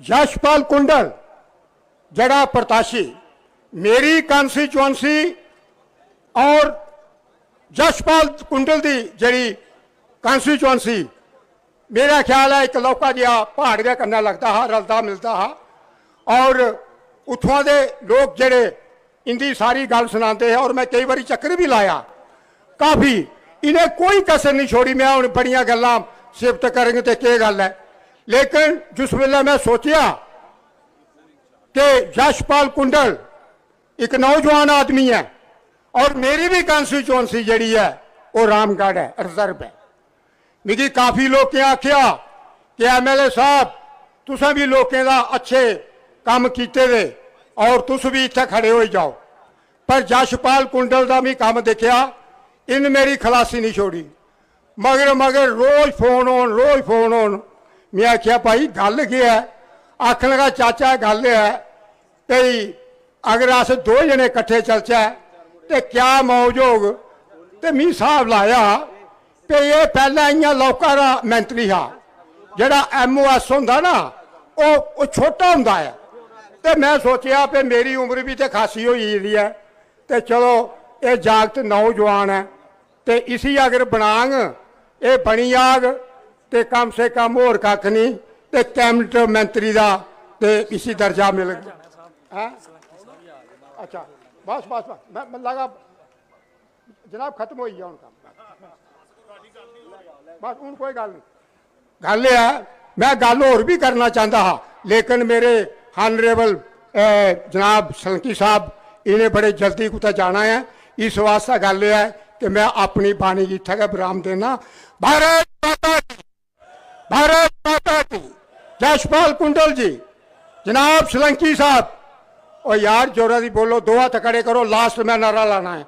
यशपाल कुंडल जड़ा प्रत्याशी मेरी कॉन्स्टिट्यूएंसी और यशपाल कुंडल की जड़ी कॉन्स्टिट्यूएंसी मेरा ख्याल है एक लौका जिहा पहाड़ के कन्नै लगता हा, रलता मिलता हा। और उत्थों के लोग जड़े इनकी सारी गल सुनाते हैं और मैं कई बार चक्कर भी लाया काफ़ी, इन्हें कोई कसर नहीं छोड़ी। मैं हूँ बड़िया गल्लां सिफत करेंगे तो क्या गल है, लेकिन जिस वेले मैं सोचा कि यशपाल कुंडल एक नौजवान आदमी है और मेरी भी कॉन्स्टिट्यूएंसी जड़ी है वो रामगढ़ है, रिजर्व है। मिगी काफ़ी लोग आख्या कि MLA साहब तुसें भी लोगों का अच्छे काम किए दे और तुस भी इत्थे खड़े हो जाओ, पर यशपाल कुंडल का भी काम देखा, इन मेरी खलासी नहीं छोड़ी। मगर मगर रोज़ फोन ऑन मैं आख्या भाई गल क्या है, आखन लगा चाचा गल है भई अगर अस दो जने कट्ठे चलचे तो क्या मौज होग। तो मी हिसाब लाया कि ये पहला इं लौका का मंत्री हा, जड़ा MOS होंदा ना वो छोटा होंदा है। तो मैं सोचा कि मेरी उम्र भी तो खासी हो रही है, तो चलो ये जागत नौजवान है तो इसी अगर बनांग ये बनी जाग तो कम से कम होर कख नहीं तो कैबिनेट मंत्री का तो इसी दर्जा मिल गया। अच्छा बस बस बस मैं लगा जनाब खत्म हो गया उनका, बस हूँ कोई गल नहीं। गल है मैं गल होर भी करना चाहता हाँ, लेकिन मेरे हानरेबल जनाब सलंकी साहब इन्हें बड़े जल्दी कुछ जाना है, इस वास्ते गल है कि मैं अपनी बाणी की इत्थे विराम देना। भारत माता की, भारत माता की। यशपाल कुंडल जी, जनाब सलंकी साहब, और यार जोरा दी बोलो, दो हाथ खड़े करो, लास्ट में नारा लाना है।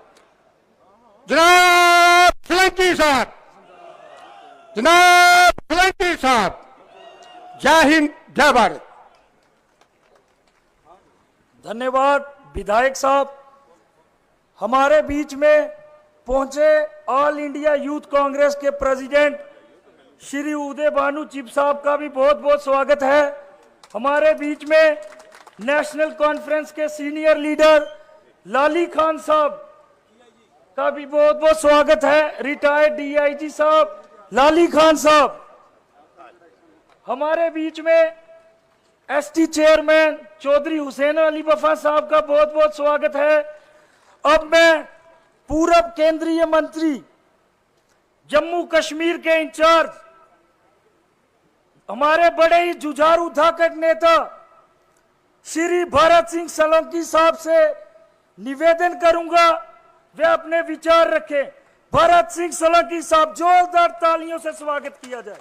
जनाब सलंकी साहब, जनाब सलंकी साहब, जय हिंद जय भारत। धन्यवाद विधायक साहब। हमारे बीच में पहुंचे ऑल इंडिया यूथ कांग्रेस के प्रेसिडेंट श्री उदय भानु चिब साहब का भी बहुत बहुत स्वागत है। हमारे बीच में नेशनल कॉन्फ्रेंस के सीनियर लीडर लाली खान साहब का भी बहुत बहुत स्वागत है। रिटायर्ड DIG साहब लाली खान साहब। हमारे बीच में ST चेयरमैन चौधरी हुसैन अली वफा साहब का बहुत बहुत स्वागत है। अब मैं पूर्व केंद्रीय मंत्री जम्मू कश्मीर के इंचार्ज हमारे बड़े ही जुझारू धाकड़ नेता श्री भरत सिंह सोलंकी साहब से निवेदन करूंगा वे अपने विचार रखें। भरत सिंह सोलंकी साहब, जोरदार तालियों से स्वागत किया जाए।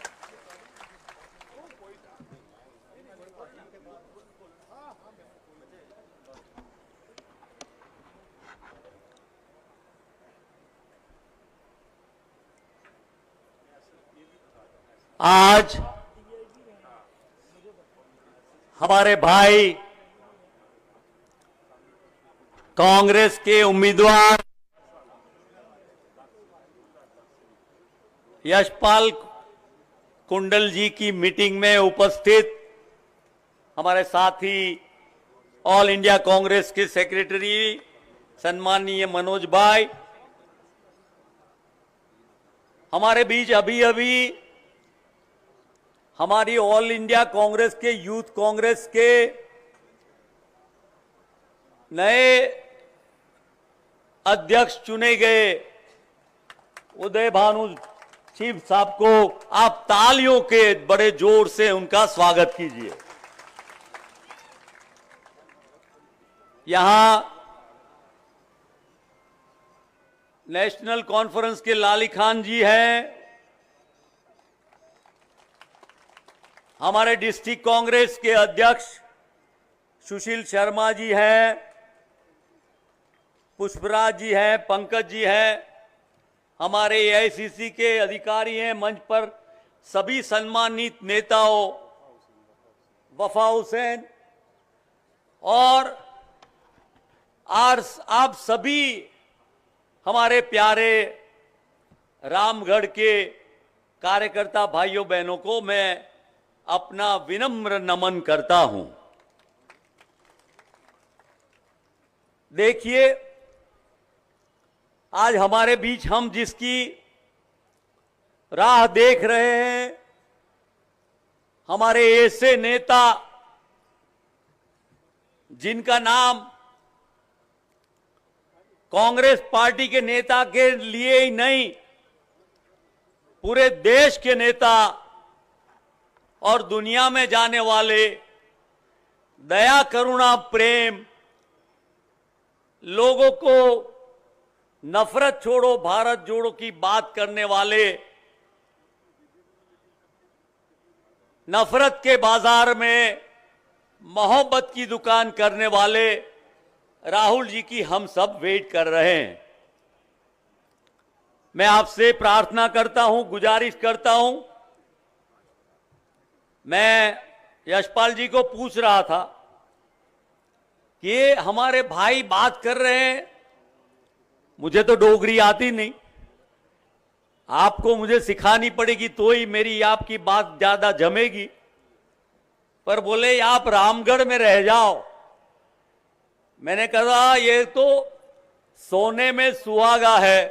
आज हमारे भाई कांग्रेस के उम्मीदवार यशपाल कुंडल जी की मीटिंग में उपस्थित हमारे साथी ऑल इंडिया कांग्रेस के सेक्रेटरी सम्माननीय मनोज भाई, हमारे बीच अभी अभी हमारी ऑल इंडिया कांग्रेस के यूथ कांग्रेस के नए अध्यक्ष चुने गए उदय भानु चिब साहब को आप तालियों के बड़े जोर से उनका स्वागत कीजिए। यहां नेशनल कॉन्फ्रेंस के लाली खान जी हैं, हमारे डिस्ट्रिक्ट कांग्रेस के अध्यक्ष सुशील शर्मा जी हैं, पुष्पराज जी हैं, पंकज जी हैं, हमारे AICC के अधिकारी हैं। मंच पर सभी सम्मानित नेताओं, वफा हुसैन और आप सभी हमारे प्यारे रामगढ़ के कार्यकर्ता भाइयों बहनों को मैं अपना विनम्र नमन करता हूं। देखिए, आज हमारे बीच हम जिसकी राह देख रहे हैं, हमारे ऐसे नेता जिनका नाम कांग्रेस पार्टी के नेता के लिए ही नहीं, पूरे देश के नेता और दुनिया में जाने वाले, दया करुणा प्रेम, लोगों को नफरत छोड़ो भारत जोड़ो की बात करने वाले, नफरत के बाजार में मोहब्बत की दुकान करने वाले राहुल जी की हम सब वेट कर रहे हैं। मैं आपसे प्रार्थना करता हूं, गुजारिश करता हूं। मैं यशपाल जी को पूछ रहा था कि ये हमारे भाई बात कर रहे हैं, मुझे तो डोगरी आती नहीं, आपको मुझे सिखानी पड़ेगी तो ही मेरी आपकी बात ज्यादा जमेगी। पर बोले आप रामगढ़ में रह जाओ। मैंने कहा ये तो सोने में सुहागा है,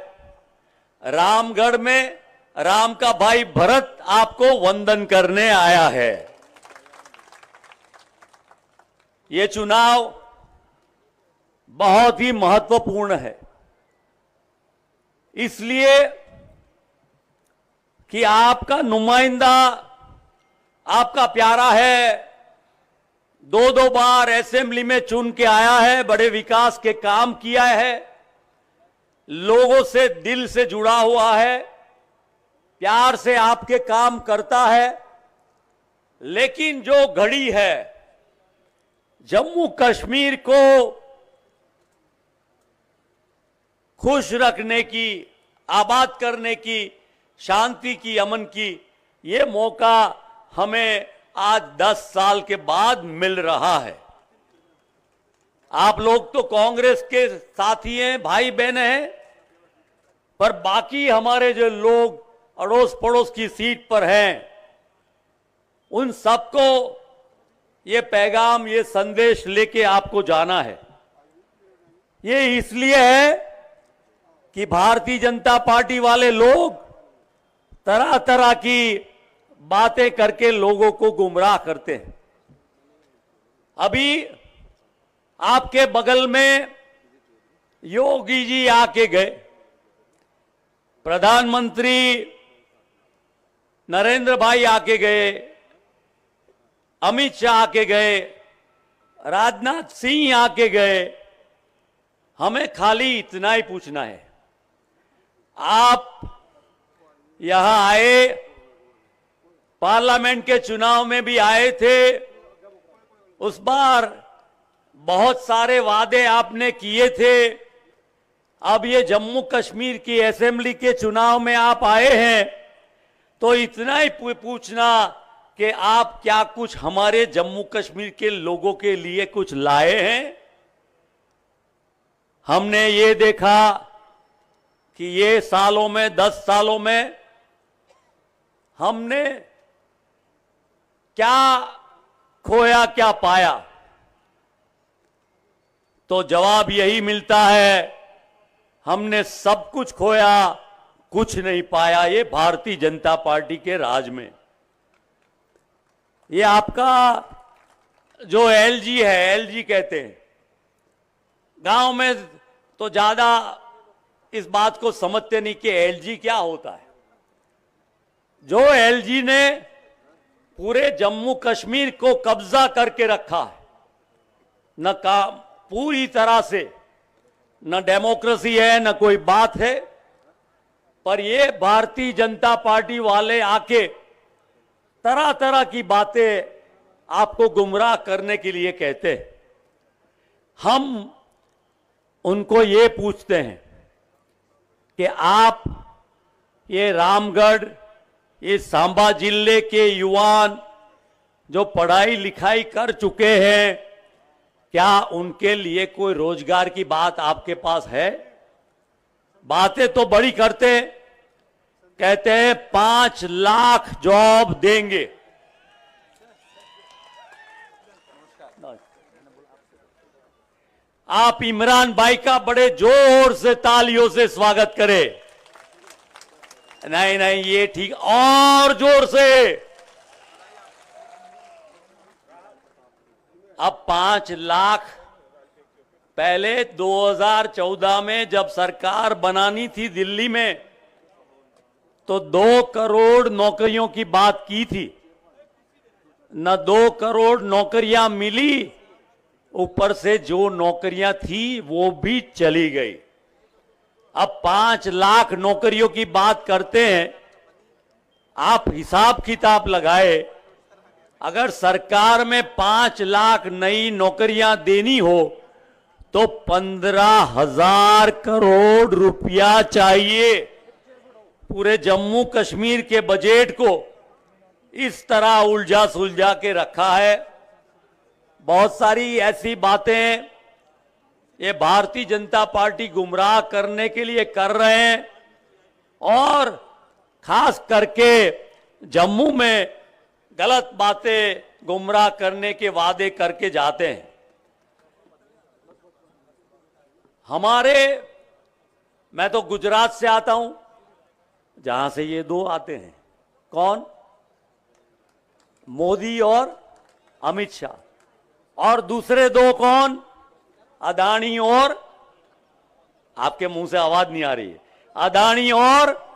रामगढ़ में राम का भाई भरत आपको वंदन करने आया है। ये चुनाव बहुत ही महत्वपूर्ण है, इसलिए कि आपका नुमाइंदा आपका प्यारा है, दो बार असेंबली में चुन के आया है, बड़े विकास के काम किया है, लोगों से दिल से जुड़ा हुआ है, प्यार से आपके काम करता है। लेकिन जो घड़ी है जम्मू कश्मीर को खुश रखने की, आबाद करने की, शांति की, अमन की, ये मौका हमें आज 10 साल के बाद मिल रहा है। आप लोग तो कांग्रेस के साथी हैं, भाई बहन हैं, पर बाकी हमारे जो लोग अड़ोस पड़ोस की सीट पर हैं, उन सबको ये पैगाम, ये संदेश लेके आपको जाना है। ये इसलिए है कि भारतीय जनता पार्टी वाले लोग तरह तरह की बातें करके लोगों को गुमराह करते हैं। अभी आपके बगल में योगी जी आके गए, प्रधानमंत्री नरेंद्र भाई आके गए, अमित शाह आके गए, राजनाथ सिंह आके गए। हमें खाली इतना ही पूछना है, आप यहां आए, पार्लियामेंट के चुनाव में भी आए थे, उस बार बहुत सारे वादे आपने किए थे। अब ये जम्मू कश्मीर की असेंबली के चुनाव में आप आए हैं, तो इतना ही पूछना कि आप क्या कुछ हमारे जम्मू कश्मीर के लोगों के लिए कुछ लाए हैं। हमने ये देखा कि ये सालों में, 10 सालों में हमने क्या खोया, क्या पाया, तो जवाब यही मिलता है, हमने सब कुछ खोया, कुछ नहीं पाया। ये भारतीय जनता पार्टी के राज में, ये आपका जो एलजी है, एलजी कहते हैं, गांव में तो ज्यादा इस बात को समझते नहीं कि एलजी क्या होता है। जो एलजी ने पूरे जम्मू कश्मीर को कब्जा करके रखा है, न काम पूरी तरह से, न डेमोक्रेसी है, न कोई बात है, पर ये भारतीय जनता पार्टी वाले आके तरह तरह की बातें आपको गुमराह करने के लिए कहते हैं। हम उनको ये पूछते हैं कि आप ये रामगढ़, ये सांबा जिले के युवान जो पढ़ाई लिखाई कर चुके हैं, क्या उनके लिए कोई रोजगार की बात आपके पास है? बातें तो बड़ी करते, कहते हैं 5 लाख जॉब देंगे, आप इमरान भाई का बड़े जोर से तालियों से स्वागत करें। नहीं नहीं, ये ठीक, और जोर से। अब 5 लाख, पहले 2014 में जब सरकार बनानी थी दिल्ली में तो 2 करोड़ नौकरियों की बात की थी। न 2 करोड़ नौकरियां मिली, ऊपर से जो नौकरियां थी वो भी चली गई। अब 5 लाख नौकरियों की बात करते हैं। आप हिसाब किताब लगाए, अगर सरकार में 5 लाख नई नौकरियां देनी हो तो 15,000 करोड़ रुपया चाहिए। पूरे जम्मू कश्मीर के बजट को इस तरह उलझा सुलझा के रखा है। बहुत सारी ऐसी बातें ये भारतीय जनता पार्टी गुमराह करने के लिए कर रहे हैं, और खास करके जम्मू में गलत बातें गुमराह करने के वादे करके जाते हैं। मैं तो गुजरात से आता हूं, जहां से ये 2 आते हैं। कौन? मोदी और अमित शाह। और दूसरे 2 कौन? अदानी और, आपके मुंह से आवाज नहीं आ रही है, अदानी और।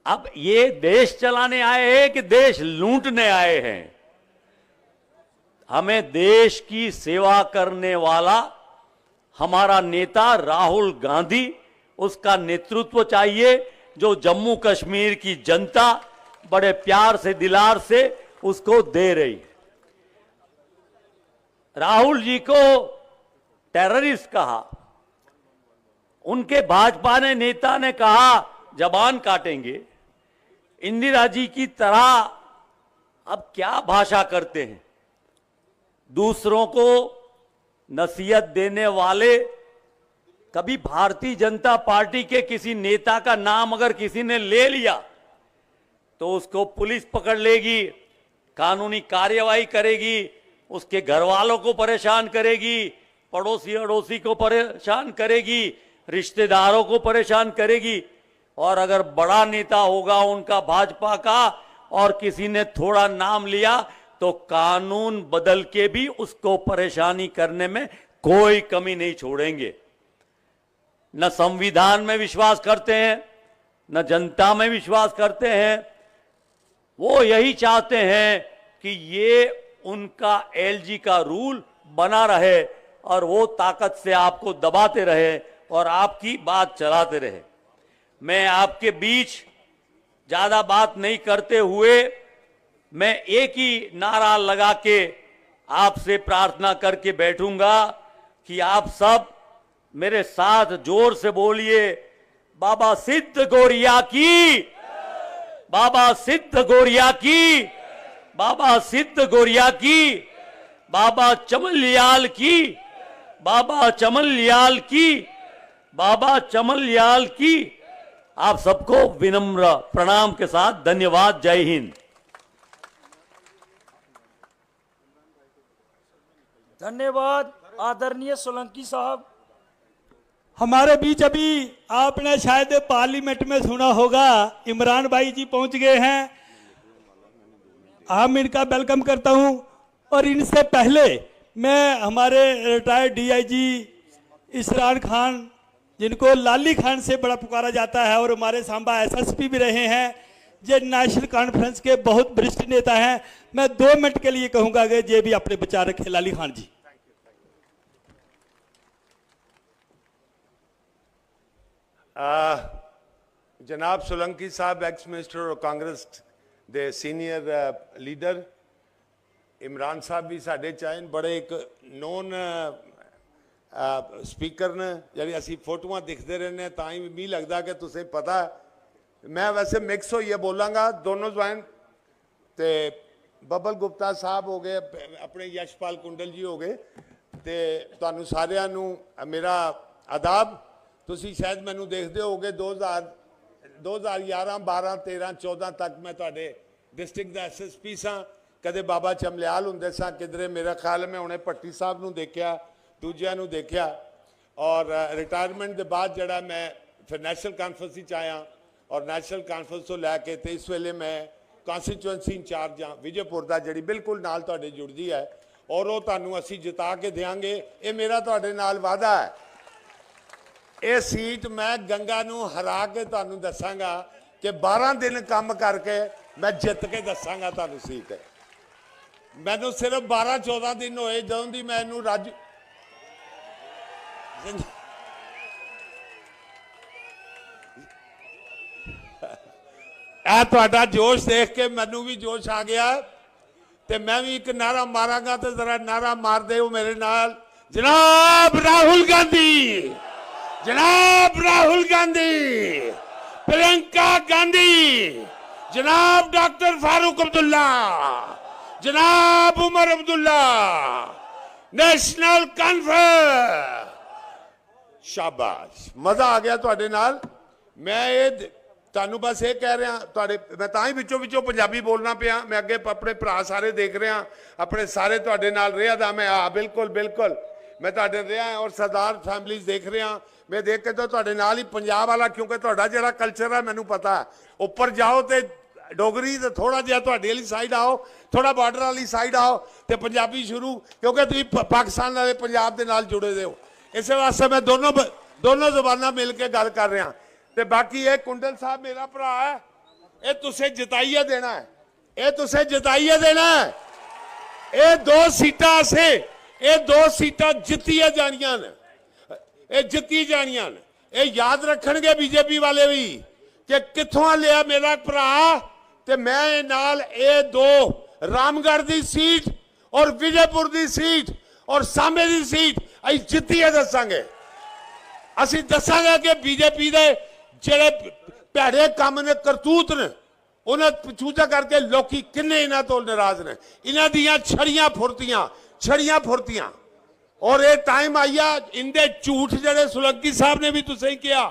अब ये देश चलाने आए हैं कि देश लूटने आए हैं? हमें देश की सेवा करने वाला हमारा नेता राहुल गांधी, उसका नेतृत्व चाहिए, जो जम्मू कश्मीर की जनता बड़े प्यार से दिलार से उसको दे रही है। राहुल जी को टेररिस्ट कहा, उनके भाजपा ने नेता ने कहा जबान काटेंगे। इंदिरा जी की तरह अब क्या भाषा करते हैं। दूसरों को नसीहत देने वाले, कभी भारतीय जनता पार्टी के किसी नेता का नाम अगर किसी ने ले लिया तो उसको पुलिस पकड़ लेगी, कानूनी कार्यवाही करेगी, उसके घर वालों को परेशान करेगी, पड़ोसी अड़ोसी को परेशान करेगी, रिश्तेदारों को परेशान करेगी। और अगर बड़ा नेता होगा उनका भाजपा का और किसी ने थोड़ा नाम लिया तो कानून बदल के भी उसको परेशानी करने में कोई कमी नहीं छोड़ेंगे। न संविधान में विश्वास करते हैं, न जनता में विश्वास करते हैं। वो यही चाहते हैं कि ये उनका एलजी का रूल बना रहे और वो ताकत से आपको दबाते रहे और आपकी बात चलाते रहे। मैं आपके बीच ज्यादा बात नहीं करते हुए मैं एक ही नारा लगा के आपसे प्रार्थना करके बैठूंगा कि आप सब मेरे साथ जोर से बोलिए, बाबा सिद्ध गौरिया की, बाबा सिद्ध गौरिया की, बाबा सिद्ध गौरिया की, बाबा चमलियाल की, बाबा चमलियाल की, बाबा चमलियाल की। आप सबको विनम्र प्रणाम के साथ धन्यवाद। जय हिंद। धन्यवाद आदरणीय सोलंकी साहब। हमारे बीच अभी आपने शायद पार्लियामेंट में सुना होगा, इमरान भाई जी पहुंच गए हैं। हम इनका वेलकम करता हूं। और इनसे पहले मैं हमारे रिटायर्ड डीआईजी इसरार खान, जिनको लाली खान से बड़ा पुकारा जाता है और हमारे सांबा एसएसपी भी रहे हैं, ये नेशनल कॉन्फ्रेंस के बहुत वरिष्ठ नेता हैं। मैं 2 मिनट के लिए कहूंगा कि ये भी अपने विचार रखे। लाली खान जी। जनाब सोलंकी साहब, एक्स मिनिस्टर और कांग्रेस दे सीनियर लीडर, इमरान साहब भी साढ़े चाहे बड़े एक नोन स्पीकर ने, यानी असी फोटोआं दिखते रहने ताई भी लगता कि तुसें पता। मैं वैसे मिक्स होइए बोलांगा, दोनों जवान ते बबल गुप्ता साहब हो गए, अपने यशपाल कुंडल जी हो गए, ते तुहानू सारिਆਂ ਨੂੰ मेरा आदाब। तुसी शायद मैनू देखते होगे 2011, 12, 13, 14 तक मैं तुहाडे डिस्ट्रिक्ट का SSP सां। कदे बाबा चमलियाल हुंदे सां, किधरे मेरा ख्याल मैं उन्हें भट्टी साहब नूं देखिया, दूजिਆਂ ਨੂੰ देखिया। और रिटायरमेंट के बाद जड़ा मैं फिर नैशनल कॉन्फ्रेंस च आया और नैशनल कॉन्फ्रेंस तो लैके तो इस वेले मैं कॉन्स्टिट्यूएंसी इंचार्ज हाँ विजयपुर का, जी बिल्कुल नाल तुहाडे जुड़दी है और वो तुहानूं असीं जिता के देंगे। ये मेरा तुहाडे नाल वादा है। ये सीट मैं गंगा नूं हरा के तुहानूं दसांगा कि 12 दिन काम करके मैं जित के दसांगा तुहानूं सीट। मैनूं सिर्फ 12-14 दिन होए जदों दी मैं इहनूं राजू ਤੁਹਾਡਾ जोश देख के मैनू भी जोश आ गया ते मैं भी एक नारा मारांगा तो जरा नारा मार दे मेरे नाल। जनाब राहुल गांधी, जनाब राहुल गांधी, प्रियंका गांधी, जनाब डॉक्टर फारूक अब्दुल्ला, जनाब उमर अब्दुल्ला, नेशनल कॉन्फ्रेंस। शाबाश, मजा आ गया तुहाडे नाल। मैं ये तुहानूं बस ये कह रहा तुहाडे, मैं तां ही विचों विचों पंजाबी बोलना पिया। मैं अगे अपने भरा सारे देख रहा, अपने सारे तुहाडे नाल रहा दा मैं। बिल्कुल बिल्कुल मैं तुहाडे रहा और सरदार फैमिलीज देख रहा। मैं देख के तो तुहाडे नाल ही पंजाब वाला, क्योंकि तुहाडा जिहड़ा कल्चर है मैनूं पता है। उपर जाओ तो डोगरी तो थोड़ा जिहा तुहाडे वाली साइड आओ, थोड़ा बॉर्डर वाली साइड आओ तो पंजाबी शुरू, क्योंकि तुसीं पाकिस्तान वाले पंजाब दे नाल जुड़े दे हो। इस वास्ते मैं दोनों जबाना मिल के गल कर रहा। तो बाकी ये कुंडल साहब मेरा भरा है, ये तुसे जिताइए देना है, ये तुसे जिताइए देना है। ये 2 सीटां से, ये 2 सीटां जित्तियां जानियां ने, ये जित्ती जानियां ने। ये याद रखणगे बीजेपी वाले भी कि कित्थों लिया मेरा भरा। ते मैं नाल ये 2 रामगढ़ की सीट और विजयपुर की सीट और सांबे की सीट असीं जित्तिए दसांगे। असीं दसांगे कि बीजेपी दे ਜਿਹੜੇ ਭੈੜੇ ਕੰਮ ਨੇ, ਕਰਤੂਤ ਨੇ, ਉਹਨਾਂ ਪਛੂਤਾ ਕਰਕੇ ਲੋਕੀ ਕਿੰਨੇ ਇਹਨਾਂ ਤੋਂ ਨਾਰਾਜ਼ ਨੇ। ਇਹਨਾਂ ਦੀਆਂ ਛੜੀਆਂ ਫੁਰਤੀਆਂ ਔਰ ਇਹ ਟਾਈਮ ਆਇਆ ਇੰਦੇ ਝੂਠ ਜਿਹੜੇ ਸੁਲੰਕੀ ਸਾਹਿਬ ਨੇ ਵੀ ਤੁਸੀਂ ਕਿਹਾ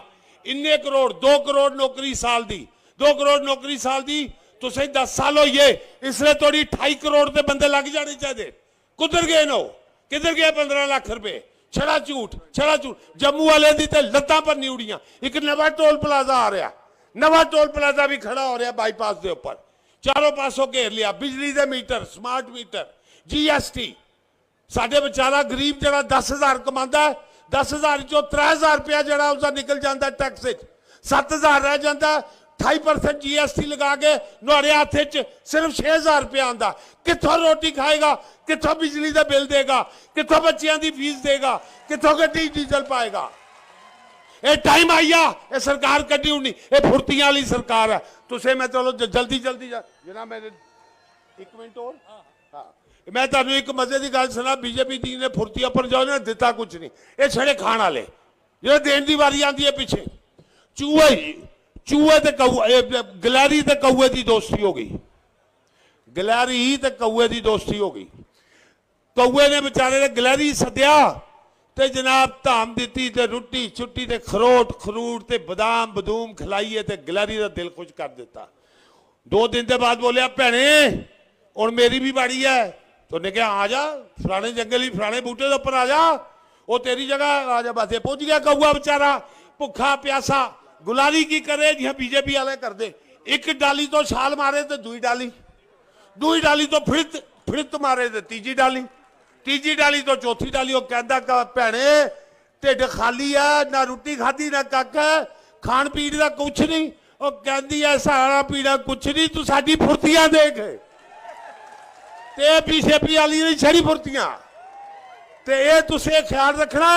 ਇੰਨੇ ਕਰੋੜ 2 ਕਰੋੜ ਨੌਕਰੀ ਸਾਲ ਦੀ 2 ਕਰੋੜ ਨੌਕਰੀ ਸਾਲ ਦੀ ਤੁਸੀਂ 10 ਸਾਲ ਹੋਈਏ ਇਸ ਲਈ ਤੁਹਾਡੀ 28 ਕਰੋੜ ਦੇ ਬੰਦੇ ਲੱਗ ਜਾਣੇ ਚਾਹੀਦੇ। ਕੁਦਰ ਗਏ ਨੋ, ਕਿੱਧਰ ਗਏ 15 ਲੱਖ ਰੁਪਏ? छड़ा झूठ, छड़ा झूठ। जम्मू वाले दी ते लत्तां पर नहीं उड़ियां। एक नवा टोल प्लाजा आ रहा, नवा टोल प्लाजा भी खड़ा हो रहा बाईपास के उपर, चारों पासों घेर लिया। बिजली के मीटर, स्मार्ट मीटर, GST। साडे बेचारा गरीब जरा 10,000 कमांदा है, 10,000 चो 3,000 रुपया जरा उसका निकल जाता टैक्स, 7,000 रह जाता। 28% GST लगा के नुआड़े हाथ सिर्फ 6,000 रुपया आंदा। कित्थों रोटी खाएगा, कित्थों बिजली का बिल देगा, कित्थों बच्चों की फीस देगा, कित्थों गड्डी डीजल पाएगा? ये टाइम आइया, ये सरकार कड्डी होनी, ये फुर्तियां वाली सरकार है। तुसे मैं चलो जल्दी जल्दी जना मेरे 1 मिनट और हाँ, मैं तुहानूं एक मजे की गल सुना। बीजेपी दी ने फुर्तियां पर जाओ, दिता कुछ नहीं। ये छड़े खाण वाले जो देण की वारी आती है पिछे। चूहे ते कौए, गिलहरी ते कौए की दोस्ती हो गई, गिलहरी ते कौए की दोस्ती हो गई। कौए ने बेचारे ने गिलहरी सद्या ते जनाब धाम दी ते रोटी छुट्टी ते खरोट खरूट ते बदाम बदूम खिलाइए ते गिलहरी का दिल खुश कर दिता। 2 दिन के बाद बोलिया भैने हुण मेरी भी बाड़ी है। तो उन्हें कहा आ जा, फलाने जंगल ही फलाने बूटे के उपर आ जा, वो तेरी जगह आ जा। बस पहुंच गया कौआ बेचारा भुखा प्यासा। गुलारी की करे जिह बीजेपी वाले करते, एक डाली तो छाल मारे तो दूई डाली तो फिड़त मारे तो तीजी डाली तो चौथी डाली। वो कहता भैने ढिड खाली है, ना रोटी खाधी ना कख है, खाण पीण का कुछ नहीं। वो कहती है सारा पीना कुछ नहीं, तू साडी फुर्तियां देख। ते बीजेपी वाली ने छड़ी फुर्तियां ते ये तुसे ख्याल रखना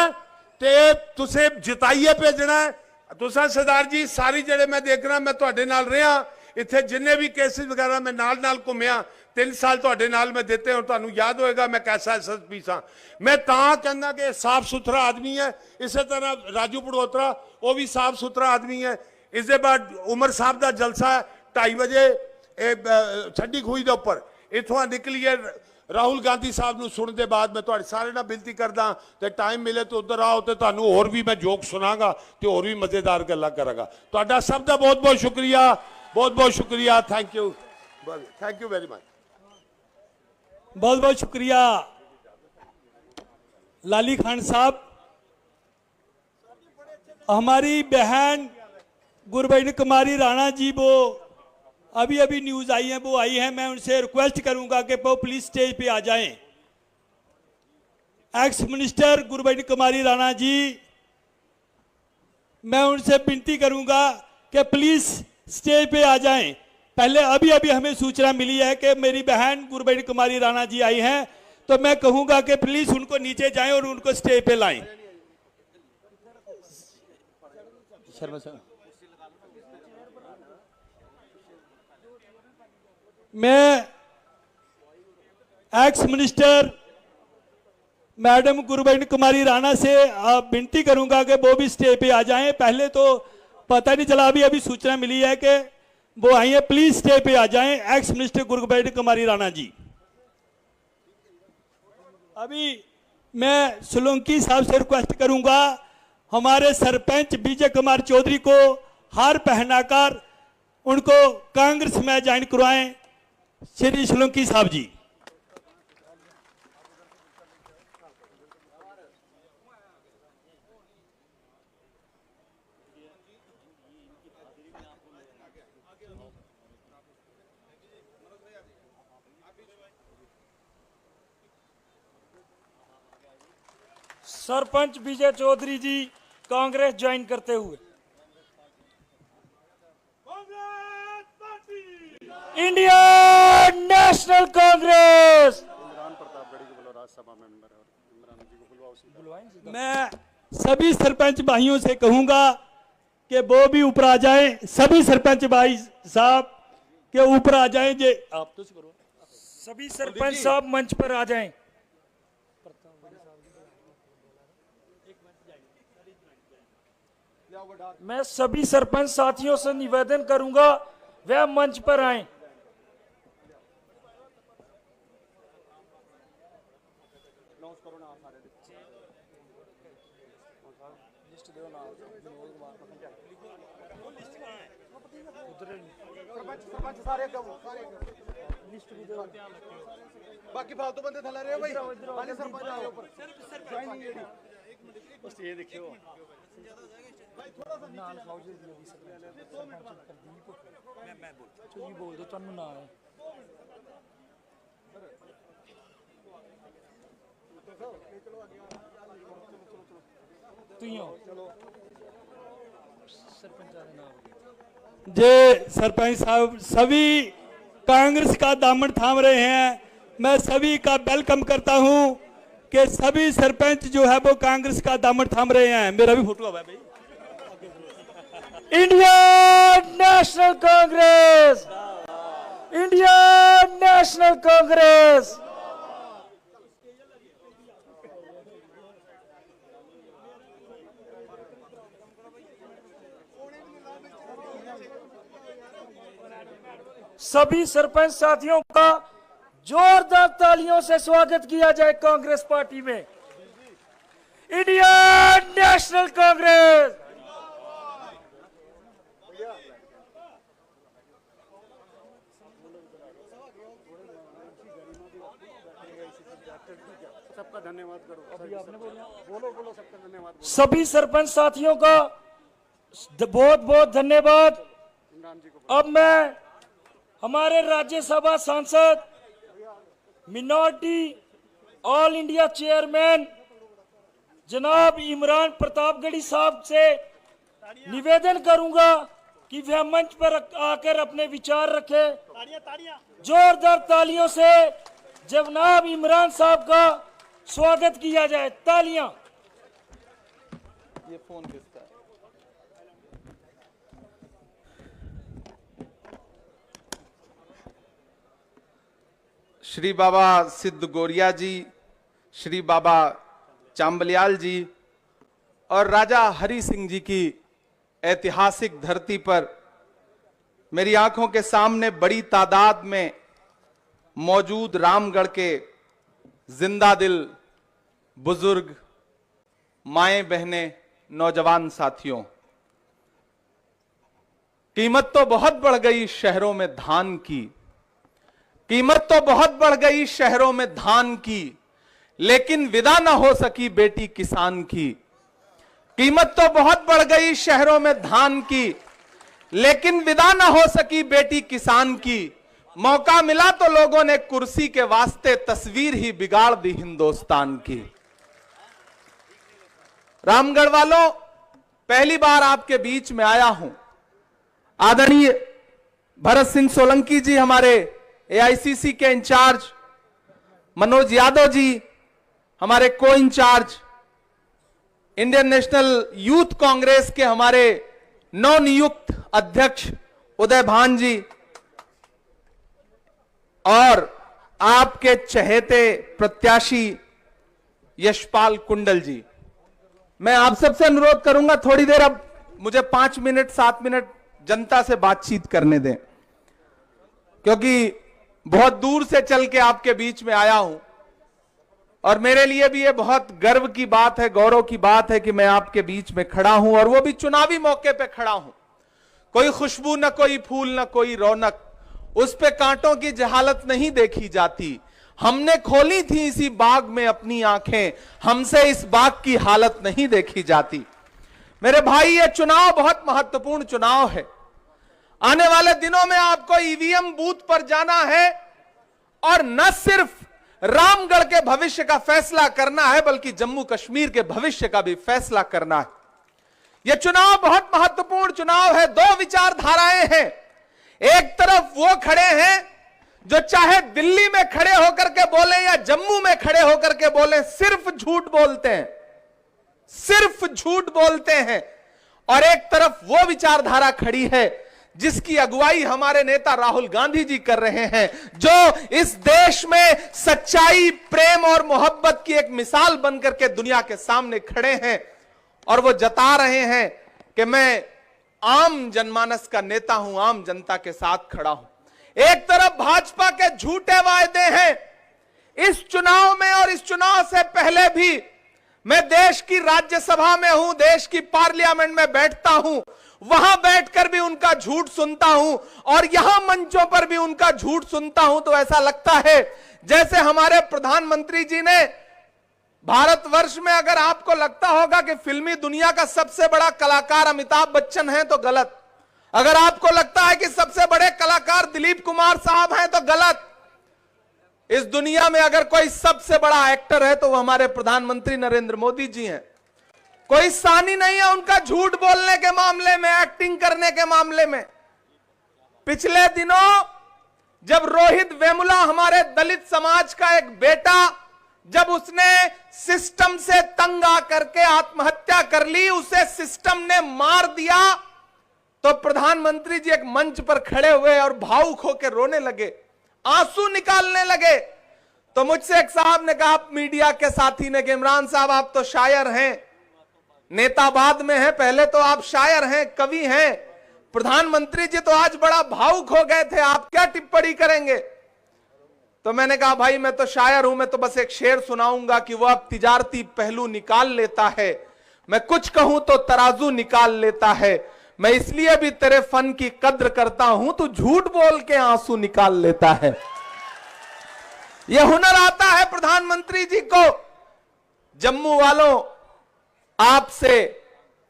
ते तुसे जिताइए भेजना है। तुसा सरदार जी सारी जड़े मैं देख रहा, मैं तुहाडे नाल रहा इत्थे जिन्ने भी केसेस वगैरह मैं नाल घूमिया। 3 साल तुहाडे नाल मैं देते हो, तुहानूं याद होएगा मैं कैसा SSP सा। मैं तां कहना कि साफ सुथरा आदमी है। इस तरह राजू पड़ोत्रा वो भी साफ सुथरा आदमी है। इस दे बाद उमर साहब का जलसा है 2:30 बजे छड्डी खूही के उपर। इत्थों निकलिए राहुल गांधी साहब नूं सुनने के बाद मैं तुहाडे सारे नाल बेनती करदा ते टाइम मिले तो उधर आओ तो तुहानूं होर भी मैं जोक सुनागा तो होर भी मजेदार गल्लां करांगा। तुहाडा सब दा बहुत बहुत शुक्रिया, बहुत बहुत शुक्रिया। Thank you very much. बहुत बहुत शुक्रिया लाली खान साहब। हमारी बहन गुरबचन कुमारी राणा जी, वो अभी अभी न्यूज आई है, वो आई है, मैं उनसे रिक्वेस्ट करूंगा कि वो प्लीज स्टेज पे आ जाएं। एक्स मिनिस्टर गुरबचन कुमारी राणा जी, मैं उनसे विनती करूंगा कि प्लीज स्टेज पे आ जाएं। पहले अभी अभी हमें सूचना मिली है कि मेरी बहन गुरबचन कुमारी राणा जी आई हैं, तो मैं कहूंगा कि प्लीज उनको नीचे जाएं और उनको स्टेज पे लाएं। मैं एक्स मिनिस्टर मैडम गुरबचन कुमारी राणा से विनती करूंगा कि वो भी स्टेज पे आ जाएं। पहले तो पता नहीं चला, अभी अभी सूचना मिली है कि वो आई है। प्लीज स्टेज पे आ जाएं एक्स मिनिस्टर गुरबचन कुमारी राणा जी। अभी मैं सोलंकी साहब से रिक्वेस्ट करूंगा, हमारे सरपंच विजय कुमार चौधरी को हार पहनाकर उनको कांग्रेस में ज्वाइन करवाएं। श्री सोलंकी साहब जी। सरपंच विजय चौधरी जी कांग्रेस ज्वाइन करते हुए। India national Congress. मैं सभी सरपंच भाइयों से कहूंगा कि वो भी ऊपर आ जाएं। सभी सरपंच भाई साहब के ऊपर आ जाएं। जे आप तो करो, सभी सरपंच साहब मंच पर आ जाएं। मैं सभी सरपंच साथियों से निवेदन करूंगा वह मंच पर आएं। बाकी फालतू बंदे थला रहे हो भाई, खाली सरपंच आओ ऊपर। बस ये देखियो भाई, थोड़ा सा नाल खाओ जी। मैं बोल दो तुम ना है। जे सरपंच साहब सभी कांग्रेस का दामन थाम रहे हैं। मैं सभी का वेलकम करता हूं कि सभी सरपंच जो है वो कांग्रेस का दामन थाम रहे हैं। मेरा भी फोटो है भाई। India national Congress, India national Congress. सभी सरपंच साथियों का जोरदार तालियों से स्वागत किया जाए कांग्रेस पार्टी में। India national Congress. सबका धन्यवाद करो। अभी आपने बोलो सबका धन्यवाद। सभी सरपंच साथियों का बहुत बहुत धन्यवाद। अब मैं हमारे राज्यसभा सांसद, मिनॉरिटी ऑल इंडिया चेयरमैन जनाब इमरान प्रतापगढ़ी साहब से निवेदन करूंगा कि वह मंच पर आकर अपने विचार रखे। जोरदार तालियों से जनाब इमरान साहब का स्वागत किया जाए। तालियां। ये फोन किसका है? श्री बाबा सिद्ध गोरिया जी, श्री बाबा चांबलियाल जी और राजा हरि सिंह जी की ऐतिहासिक धरती पर मेरी आंखों के सामने बड़ी तादाद में मौजूद रामगढ़ के जिंदा दिल बुजुर्ग, माएं बहनें, नौजवान साथियों, कीमत तो बहुत बढ़ गई शहरों में धान की, कीमत तो बहुत बढ़ गई शहरों में धान की, लेकिन विदा न हो सकी बेटी किसान की। कीमत तो बहुत बढ़ गई शहरों में धान की, लेकिन विदा न हो सकी बेटी किसान की। मौका मिला तो लोगों ने कुर्सी के वास्ते तस्वीर ही बिगाड़ दी हिंदुस्तान की। रामगढ़ वालों, पहली बार आपके बीच में आया हूं। आदरणीय भरत सिंह सोलंकी जी, हमारे एआईसीसी के इंचार्ज, मनोज यादव जी, हमारे को in charge, Indian National Youth Congress के हमारे नवनियुक्त अध्यक्ष उदय भान जी, और आपके चहेते प्रत्याशी यशपाल कुंडल जी, मैं आप सबसे अनुरोध करूंगा थोड़ी देर अब मुझे 5 मिनट 7 मिनट जनता से बातचीत करने दें, क्योंकि बहुत दूर से चल के आपके बीच में आया हूं और मेरे लिए भी ये बहुत गर्व की बात है, गौरव की बात है कि मैं आपके बीच में खड़ा हूं, और वो भी चुनावी मौके पे खड़ा हूं। कोई खुशबू न कोई फूल न कोई रौनक, उस पे कांटों की जहालत नहीं देखी जाती। हमने खोली थी इसी बाग में अपनी आंखें, हमसे इस बाग की हालत नहीं देखी जाती। मेरे भाई, ये चुनाव बहुत महत्वपूर्ण चुनाव है। आने वाले दिनों में आपको ईवीएम बूथ पर जाना है और न सिर्फ रामगढ़ के भविष्य का फैसला करना है, बल्कि जम्मू कश्मीर के भविष्य का भी फैसला करना है। यह चुनाव बहुत महत्वपूर्ण चुनाव है। दो विचारधाराएं हैं। एक तरफ वो खड़े हैं जो चाहे दिल्ली में खड़े होकर के बोले या जम्मू में खड़े होकर के बोले, सिर्फ झूठ बोलते हैं, सिर्फ झूठ बोलते हैं। और एक तरफ वो विचारधारा खड़ी है जिसकी अगुवाई हमारे नेता राहुल गांधी जी कर रहे हैं, जो इस देश में सच्चाई, प्रेम और मोहब्बत की एक मिसाल बनकर के दुनिया के सामने खड़े हैं, और वो जता रहे हैं कि मैं आम जनमानस का नेता हूं, आम जनता के साथ खड़ा हूं। एक तरफ भाजपा के झूठे वायदे हैं। इस चुनाव में और इस चुनाव से पहले भी मैं देश की राज्यसभा में हूं, देश की पार्लियामेंट में बैठता हूं, वहां बैठकर भी उनका झूठ सुनता हूं और यहां मंचों पर भी उनका झूठ सुनता हूं। तो ऐसा लगता है जैसे हमारे प्रधानमंत्री जी ने, भारतवर्ष में अगर आपको लगता होगा कि फिल्मी दुनिया का सबसे बड़ा कलाकार अमिताभ बच्चन है तो गलत, अगर आपको लगता है कि सबसे बड़े कलाकार दिलीप कुमार साहब हैं तो गलत। इस दुनिया में अगर कोई सबसे बड़ा एक्टर है तो वो हमारे प्रधानमंत्री नरेंद्र मोदी जी हैं। कोई सानी नहीं है उनका झूठ बोलने के मामले में, एक्टिंग करने के मामले में। पिछले दिनों जब रोहित वेमुला, हमारे दलित समाज का एक बेटा, जब उसने सिस्टम से तंग आकर के आत्महत्या कर ली, उसे सिस्टम ने मार दिया, तो प्रधानमंत्री जी एक मंच पर खड़े हुए और भावुक होकर रोने लगे, आंसू निकालने लगे। तो मुझसे एक साहब ने कहा, आप मीडिया के साथी ने, कि इमरान साहब आप तो शायर हैं, नेता बाद में हैं, पहले तो आप शायर हैं, कवि हैं। प्रधानमंत्री जी तो आज बड़ा भावुक हो गए थे, आप क्या टिप्पणी करेंगे? तो मैंने कहा, भाई मैं तो शायर हूं, मैं तो बस एक शेर सुनाऊंगा कि वो अब तिजारती पहलू निकाल लेता है, मैं कुछ कहूं तो तराजू निकाल लेता है, मैं इसलिए भी तेरे फन की कद्र करता हूं, तू झूठ बोल के आंसू निकाल लेता है। यह हुनर आता है प्रधानमंत्री जी को। जम्मू वालों, आपसे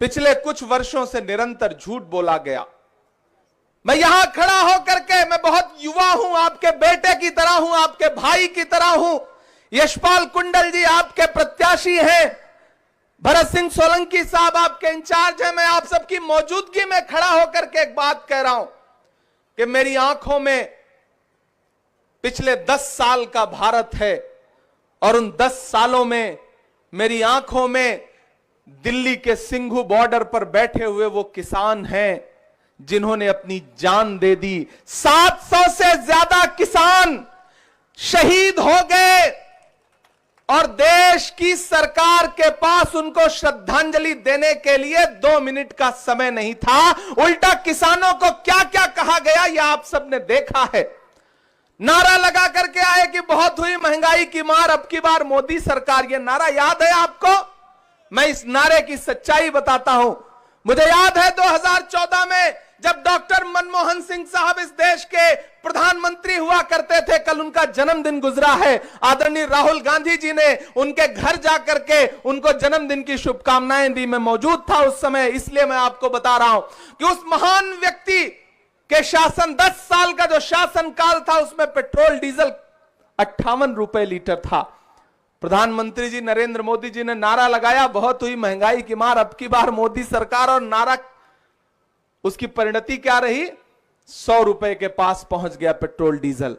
पिछले कुछ वर्षों से निरंतर झूठ बोला गया। मैं यहां खड़ा होकर के, मैं बहुत युवा हूं, आपके बेटे की तरह हूं, आपके भाई की तरह हूं। यशपाल कुंडल जी आपके प्रत्याशी हैं, भरत सिंह सोलंकी साहब आपके इंचार्ज हैं। मैं आप सबकी मौजूदगी में खड़ा होकर के एक बात कह रहा हूं कि मेरी आंखों में पिछले 10 साल का भारत है, और उन 10 सालों में मेरी आंखों में दिल्ली के सिंघू बॉर्डर पर बैठे हुए वो किसान हैं जिन्होंने अपनी जान दे दी। 700 से ज्यादा किसान शहीद हो गए और देश की सरकार के पास उनको श्रद्धांजलि देने के लिए 2 मिनट का समय नहीं था। उल्टा किसानों को क्या क्या कहा गया यह आप सबने देखा है। नारा लगा करके आए कि बहुत हुई महंगाई की मार, अब की बार मोदी सरकार। यह नारा याद है आपको? मैं इस नारे की सच्चाई बताता हूं। मुझे याद है 2014 में जब डॉक्टर मनमोहन सिंह साहब इस देश के प्रधानमंत्री हुआ करते थे, कल उनका जन्मदिन गुजरा है, आदरणीय राहुल गांधी जी ने उनके घर जाकर के उनको जन्मदिन की शुभकामनाएं दी। मैं मौजूद था उस समय, इसलिए मैं आपको बता रहा हूं कि उस महान व्यक्ति के शासन 10 साल का जो शासनकाल था उसमें पेट्रोल डीजल 58 रुपए लीटर था। प्रधानमंत्री जी नरेंद्र मोदी जी ने नारा लगाया, बहुत हुई महंगाई की मार, अब की बार मोदी सरकार, और नारा उसकी परिणति क्या रही? 100 रुपए के पास पहुंच गया पेट्रोल डीजल।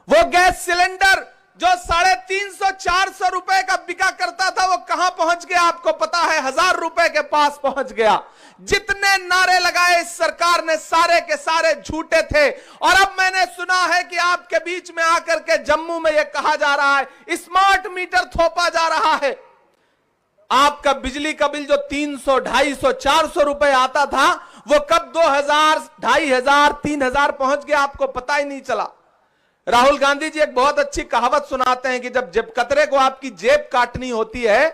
वो गैस सिलेंडर जो 350-400 रुपए का बिका करता था वो कहां पहुंच गया आपको पता है? 1000 रुपए के पास पहुंच गया। जितने नारे लगाए इस सरकार ने सारे के सारे झूठे थे। और अब मैंने सुना है कि आपके बीच में आकर के जम्मू में यह कहा जा रहा है स्मार्ट मीटर थोपा जा रहा है। आपका बिजली का बिल जो 300, 250, 400 रुपए आता था वो कब 2000, 2500, 3000 पहुंच गया आपको पता ही नहीं चला। राहुल गांधी जी एक बहुत अच्छी कहावत सुनाते हैं कि जब कतरे को आपकी जेब काटनी होती है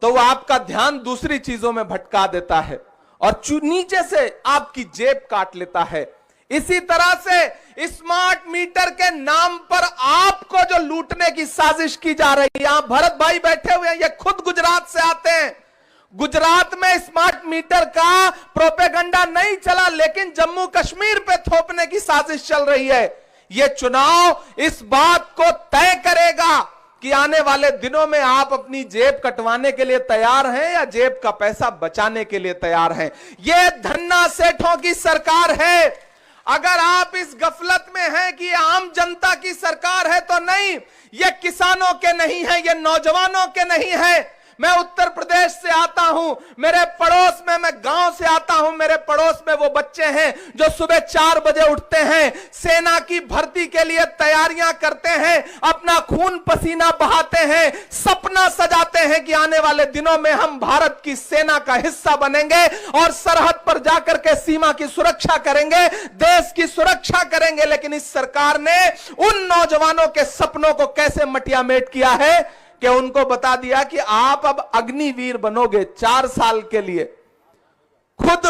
तो वो आपका ध्यान दूसरी चीजों में भटका देता है और नीचे से आपकी जेब काट लेता है। इसी तरह से स्मार्ट मीटर के नाम पर आपको जो लूटने की साजिश की जा रही है, यहां भरत भाई बैठे हुए हैं, ये खुद गुजरात से आते हैं। गुजरात में स्मार्ट मीटर का प्रोपेगेंडा नहीं चला, लेकिन जम्मू कश्मीर पे थोपने की साजिश चल रही है। यह चुनाव इस बात को तय करेगा कि आने वाले दिनों में आप अपनी जेब कटवाने के लिए तैयार हैं या जेब का पैसा बचाने के लिए तैयार हैं। यह धन्ना सेठों की सरकार है। अगर आप इस गफलत में हैं कि आम जनता की सरकार है तो नहीं, यह किसानों के नहीं है, यह नौजवानों के नहीं है। मैं उत्तर प्रदेश से आता हूं, मेरे पड़ोस में, मैं गांव से आता हूं, मेरे पड़ोस में वो बच्चे हैं जो सुबह 4 बजे उठते हैं, सेना की भर्ती के लिए तैयारियां करते हैं, अपना खून पसीना बहाते हैं, सपना सजाते हैं कि आने वाले दिनों में हम भारत की सेना का हिस्सा बनेंगे और सरहद पर जाकर के सीमा की सुरक्षा करेंगे, देश की सुरक्षा करेंगे। लेकिन इस सरकार ने उन नौजवानों के सपनों को कैसे मटियामेट किया है कि उनको बता दिया कि आप अब अग्निवीर बनोगे 4 साल के लिए। खुद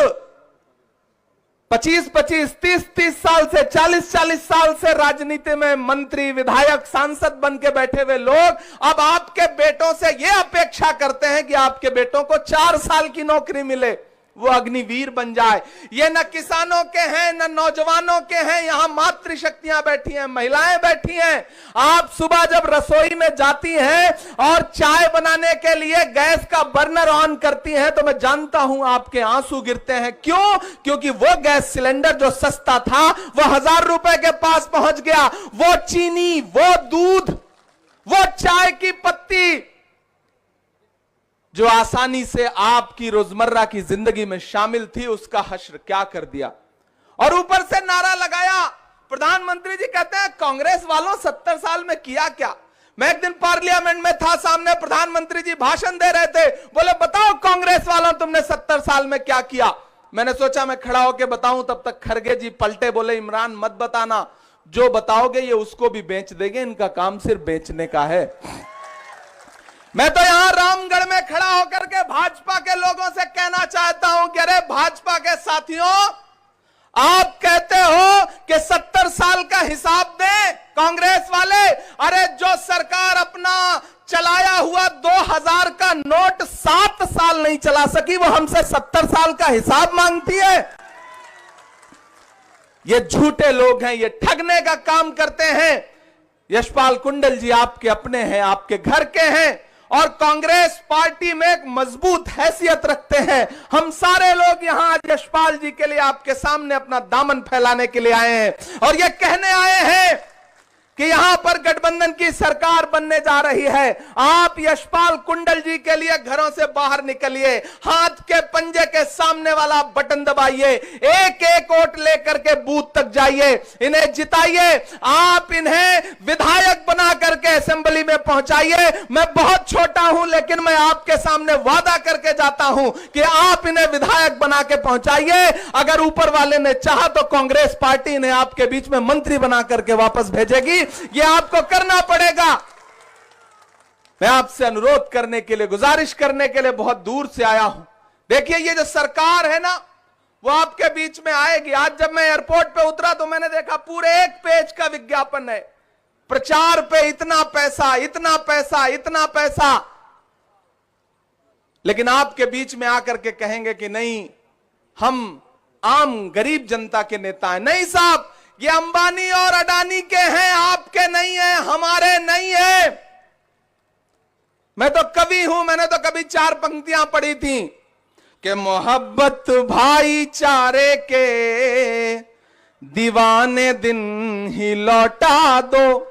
25-25, 30-30 साल से, 40-40 साल से राजनीति में मंत्री, विधायक, सांसद बन के बैठे हुए लोग अब आपके बेटों से यह अपेक्षा करते हैं कि आपके बेटों को 4 साल की नौकरी मिले, वो अग्निवीर बन जाए। ये न किसानों के हैं न नौजवानों के हैं, यहां मातृशक्तियां बैठी हैं, महिलाएं बैठी हैं। आप सुबह जब रसोई में जाती हैं और चाय बनाने के लिए गैस का बर्नर ऑन करती हैं तो मैं जानता हूं आपके आंसू गिरते हैं। क्यों? क्योंकि वो गैस सिलेंडर जो सस्ता था वो 1000 रुपए के पास पहुंच गया। वो चीनी, वो दूध, वो चाय की पत्ती जो आसानी से आपकी रोजमर्रा की जिंदगी में शामिल थी, उसका हश्र क्या कर दिया। और ऊपर से नारा लगाया। प्रधानमंत्री जी कहते हैं कांग्रेस वालों 70 साल में किया क्या। मैं एक दिन पार्लियामेंट में था, सामने प्रधानमंत्री जी भाषण दे रहे थे, बोले बताओ कांग्रेस वालों तुमने 70 साल में क्या किया। मैंने सोचा मैं खड़ा होकर बताऊं, तब तक खरगे जी पलटे, बोले इमरान मत बताना, जो बताओगे ये उसको भी बेच देंगे, इनका काम सिर्फ बेचने का है। मैं तो यहां रामगढ़ में खड़ा होकर के भाजपा के लोगों से कहना चाहता हूं कि अरे भाजपा के साथियों, आप कहते हो कि 70 साल का हिसाब दें कांग्रेस वाले। अरे जो सरकार अपना चलाया हुआ 2000 का नोट 7 साल नहीं चला सकी, वो हमसे 70 साल का हिसाब मांगती है। ये झूठे लोग हैं, ये ठगने का काम करते हैं। यशपाल कुंडल जी आपके अपने हैं, आपके घर के हैं और कांग्रेस पार्टी में एक मजबूत हैसियत रखते हैं। हम सारे लोग यहां आज यशपाल जी के लिए आपके सामने अपना दामन फैलाने के लिए आए हैं और ये कहने आए हैं कि यहां पर गठबंधन की सरकार बनने जा रही है। आप यशपाल कुंडल जी के लिए घरों से बाहर निकलिए, हाथ के पंजे के सामने वाला बटन दबाइए, एक एक वोट लेकर के बूथ तक जाइए, इन्हें जिताइए, आप इन्हें विधायक बना करके असेंबली में पहुंचाइए। मैं बहुत छोटा हूं लेकिन मैं आपके सामने वादा करके जाता हूं कि आप इन्हें विधायक बना के पहुंचाइए। अगर ऊपर वाले ने चाहा तो कांग्रेस पार्टी इन्हें आपके बीच में मंत्री बना करके वापस भेजेगी। ये आपको करना पड़ेगा। मैं आपसे अनुरोध करने के लिए, गुजारिश करने के लिए बहुत दूर से आया हूं। देखिए ये जो सरकार है ना, वो आपके बीच में आएगी। आज जब मैं एयरपोर्ट पे उतरा तो मैंने देखा पूरे 1 पेज का विज्ञापन है, प्रचार पे इतना पैसा, इतना पैसा, इतना पैसा, लेकिन आपके बीच में आकर के कहेंगे कि नहीं, हम आम गरीब जनता के नेता हैं। नहीं साहब, ये अंबानी और अडानी के हैं, आपके नहीं है, हमारे नहीं है। मैं तो कवि हूं, मैंने तो कभी 4 पंक्तियां पढ़ी थी कि मोहब्बत भाईचारे के दीवाने दिन ही लौटा दो।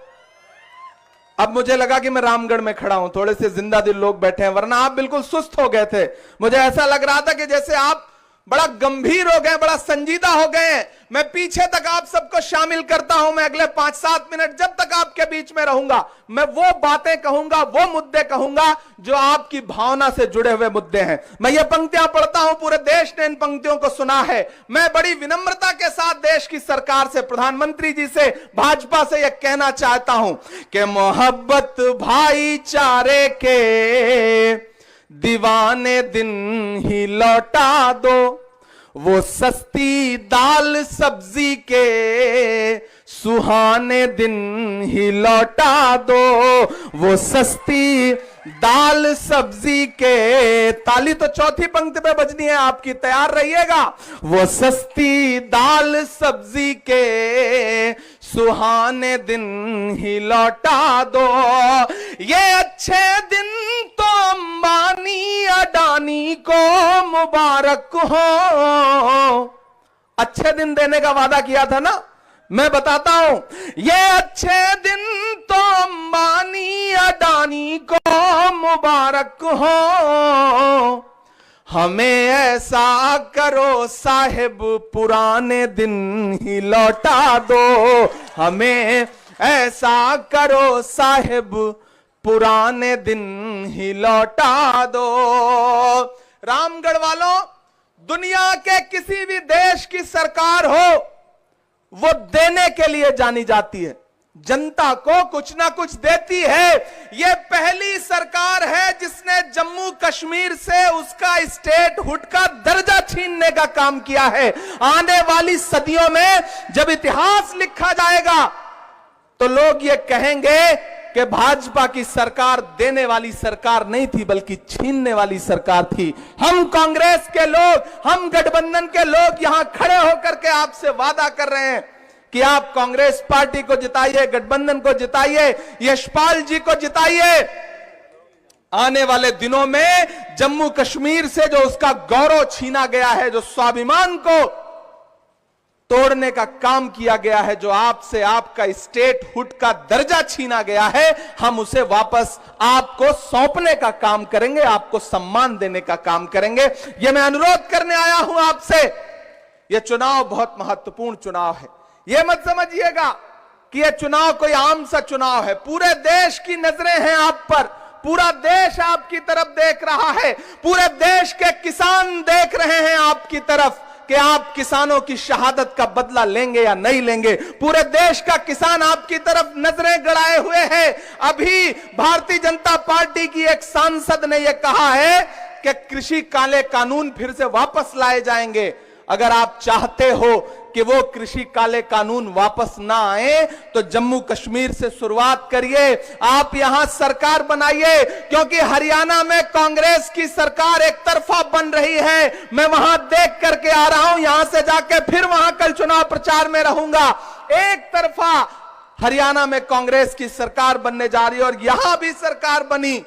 अब मुझे लगा कि मैं रामगढ़ में खड़ा हूं, थोड़े से जिंदा दिल लोग बैठे हैं, वरना आप बिल्कुल सुस्त हो गए थे। मुझे ऐसा लग रहा था कि जैसे आप बड़ा गंभीर हो गए, बड़ा संजीदा हो गए। मैं पीछे तक आप सबको शामिल करता हूं। मैं अगले 5-7 मिनट जब तक आपके बीच में रहूंगा, मैं वो बातें कहूंगा, वो मुद्दे कहूंगा जो आपकी भावना से जुड़े हुए मुद्दे हैं। मैं ये पंक्तियां पढ़ता हूं, पूरे देश ने इन पंक्तियों को सुना है। मैं बड़ी विनम्रता के साथ देश की सरकार से, प्रधानमंत्री जी से, भाजपा से यह कहना चाहता हूं कि मोहब्बत भाईचारे के दीवाने दिन ही लौटा दो, वो सस्ती दाल सब्जी के सुहाने दिन ही लौटा दो, वो सस्ती दाल सब्जी के, ताली तो चौथी पंक्ति पे बजनी है आपकी, तैयार रहिएगा। वो सस्ती दाल सब्जी के सुहाने दिन ही लौटा दो, ये अच्छे दिन तो अंबानी अडानी को मुबारक हो। अच्छे दिन देने का वादा किया था ना, मैं बताता हूं, ये अच्छे दिन तो अंबानी अडानी को मुबारक हो। हमें ऐसा करो साहिब पुराने दिन ही लौटा दो, हमें ऐसा करो साहिब पुराने दिन ही लौटा दो। रामगढ़ वालों, दुनिया के किसी भी देश की सरकार हो, वो देने के लिए जानी जाती है, जनता को कुछ ना कुछ देती है। यह पहली सरकार है जिसने जम्मू कश्मीर से उसका स्टेटहुड का दर्जा छीनने का काम किया है। आने वाली सदियों में जब इतिहास लिखा जाएगा तो लोग ये कहेंगे कि भाजपा की सरकार देने वाली सरकार नहीं थी, बल्कि छीनने वाली सरकार थी। हम कांग्रेस के लोग, हम गठबंधन के लोग यहां खड़े होकर के आपसे वादा कर रहे हैं कि आप कांग्रेस पार्टी को जिताइए, गठबंधन को जिताइए, यशपाल जी को जिताइए। आने वाले दिनों में जम्मू कश्मीर से जो उसका गौरव छीना गया है, जो स्वाभिमान को तोड़ने का काम किया गया है, जो आपसे आपका स्टेटहुड का दर्जा छीना गया है, हम उसे वापस आपको सौंपने का काम करेंगे, आपको सम्मान देने का काम करेंगे। यह मैं अनुरोध करने आया हूं आपसे। यह चुनाव बहुत महत्वपूर्ण चुनाव है। यह मत समझिएगा कि यह चुनाव कोई आम सा चुनाव है। पूरे देश की नजरें हैं आप पर, पूरा देश आपकी तरफ देख रहा है, पूरे देश के किसान देख रहे हैं आपकी तरफ कि आप किसानों की शहादत का बदला लेंगे या नहीं लेंगे। पूरे देश का किसान आपकी तरफ नजरें गड़ाए हुए है। अभी भारतीय जनता पार्टी की एक सांसद ने यह कहा है कि कृषि काले कानून फिर से वापस लाए जाएंगे। अगर आप चाहते हो कि वो कृषि काले कानून वापस ना आए तो जम्मू कश्मीर से शुरुआत करिए, आप यहां सरकार बनाइए, क्योंकि हरियाणा में कांग्रेस की सरकार एक तरफा बन रही है। मैं वहां देख करके आ रहा हूं, यहां से जाके फिर वहां कल चुनाव प्रचार में रहूंगा। एक तरफा हरियाणा में कांग्रेस की सरकार बनने जा रही है और यहां भी सरकार बनी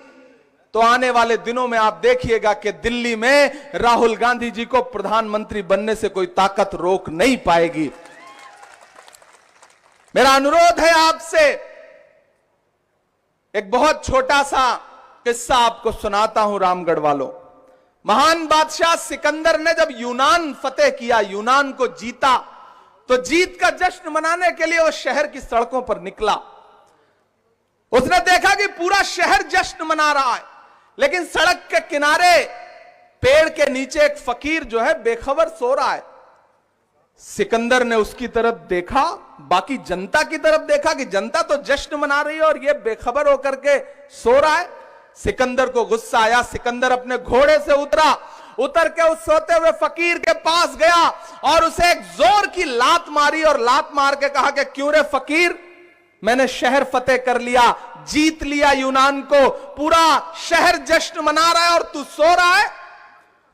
तो आने वाले दिनों में आप देखिएगा कि दिल्ली में राहुल गांधी जी को प्रधानमंत्री बनने से कोई ताकत रोक नहीं पाएगी। मेरा अनुरोध है आपसे, एक बहुत छोटा सा किस्सा आपको सुनाता हूं रामगढ़ वालों। महान बादशाह सिकंदर ने जब यूनान फतेह किया, यूनान को जीता, तो जीत का जश्न मनाने के लिए वो शहर की सड़कों पर निकला। उसने देखा कि पूरा शहर जश्न मना रहा है, लेकिन सड़क के किनारे पेड़ के नीचे एक फकीर जो है बेखबर सो रहा है। सिकंदर ने उसकी तरफ देखा, बाकी जनता की तरफ देखा कि जनता तो जश्न मना रही है और ये बेखबर होकर के सो रहा है। सिकंदर को गुस्सा आया। सिकंदर अपने घोड़े से उतरा उतर के उस सोते हुए फकीर के पास गया और उसे एक जोर की लात मारी और लात मार के कहा कि क्यों रे फकीर, मैंने शहर फतेह कर लिया, जीत लिया यूनान को, पूरा शहर जश्न मना रहा है और तू सो रहा है।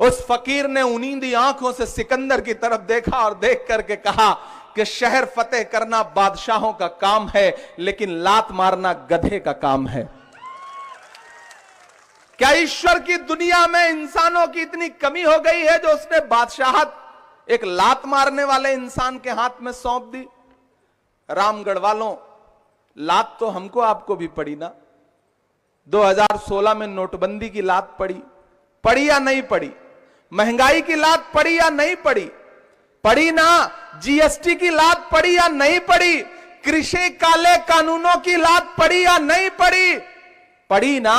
उस फकीर ने उनींदी आंखों से सिकंदर की तरफ देखा और देख करके कहा कि शहर फतेह करना बादशाहों का काम है, लेकिन लात मारना गधे का काम है। क्या ईश्वर की दुनिया में इंसानों की इतनी कमी हो गई है जो उसने बादशाहत एक लात मारने वाले इंसान के हाथ में सौंप दी? रामगढ़ वालों, लात तो हमको आपको भी पड़ी ना। 2016 में नोटबंदी की लात पड़ी या नहीं पड़ी? महंगाई की लात पड़ी या नहीं पड़ी? पड़ी ना। जीएसटी की लात पड़ी या नहीं पड़ी? कृषि काले कानूनों की लात पड़ी या नहीं पड़ी? पड़ी ना।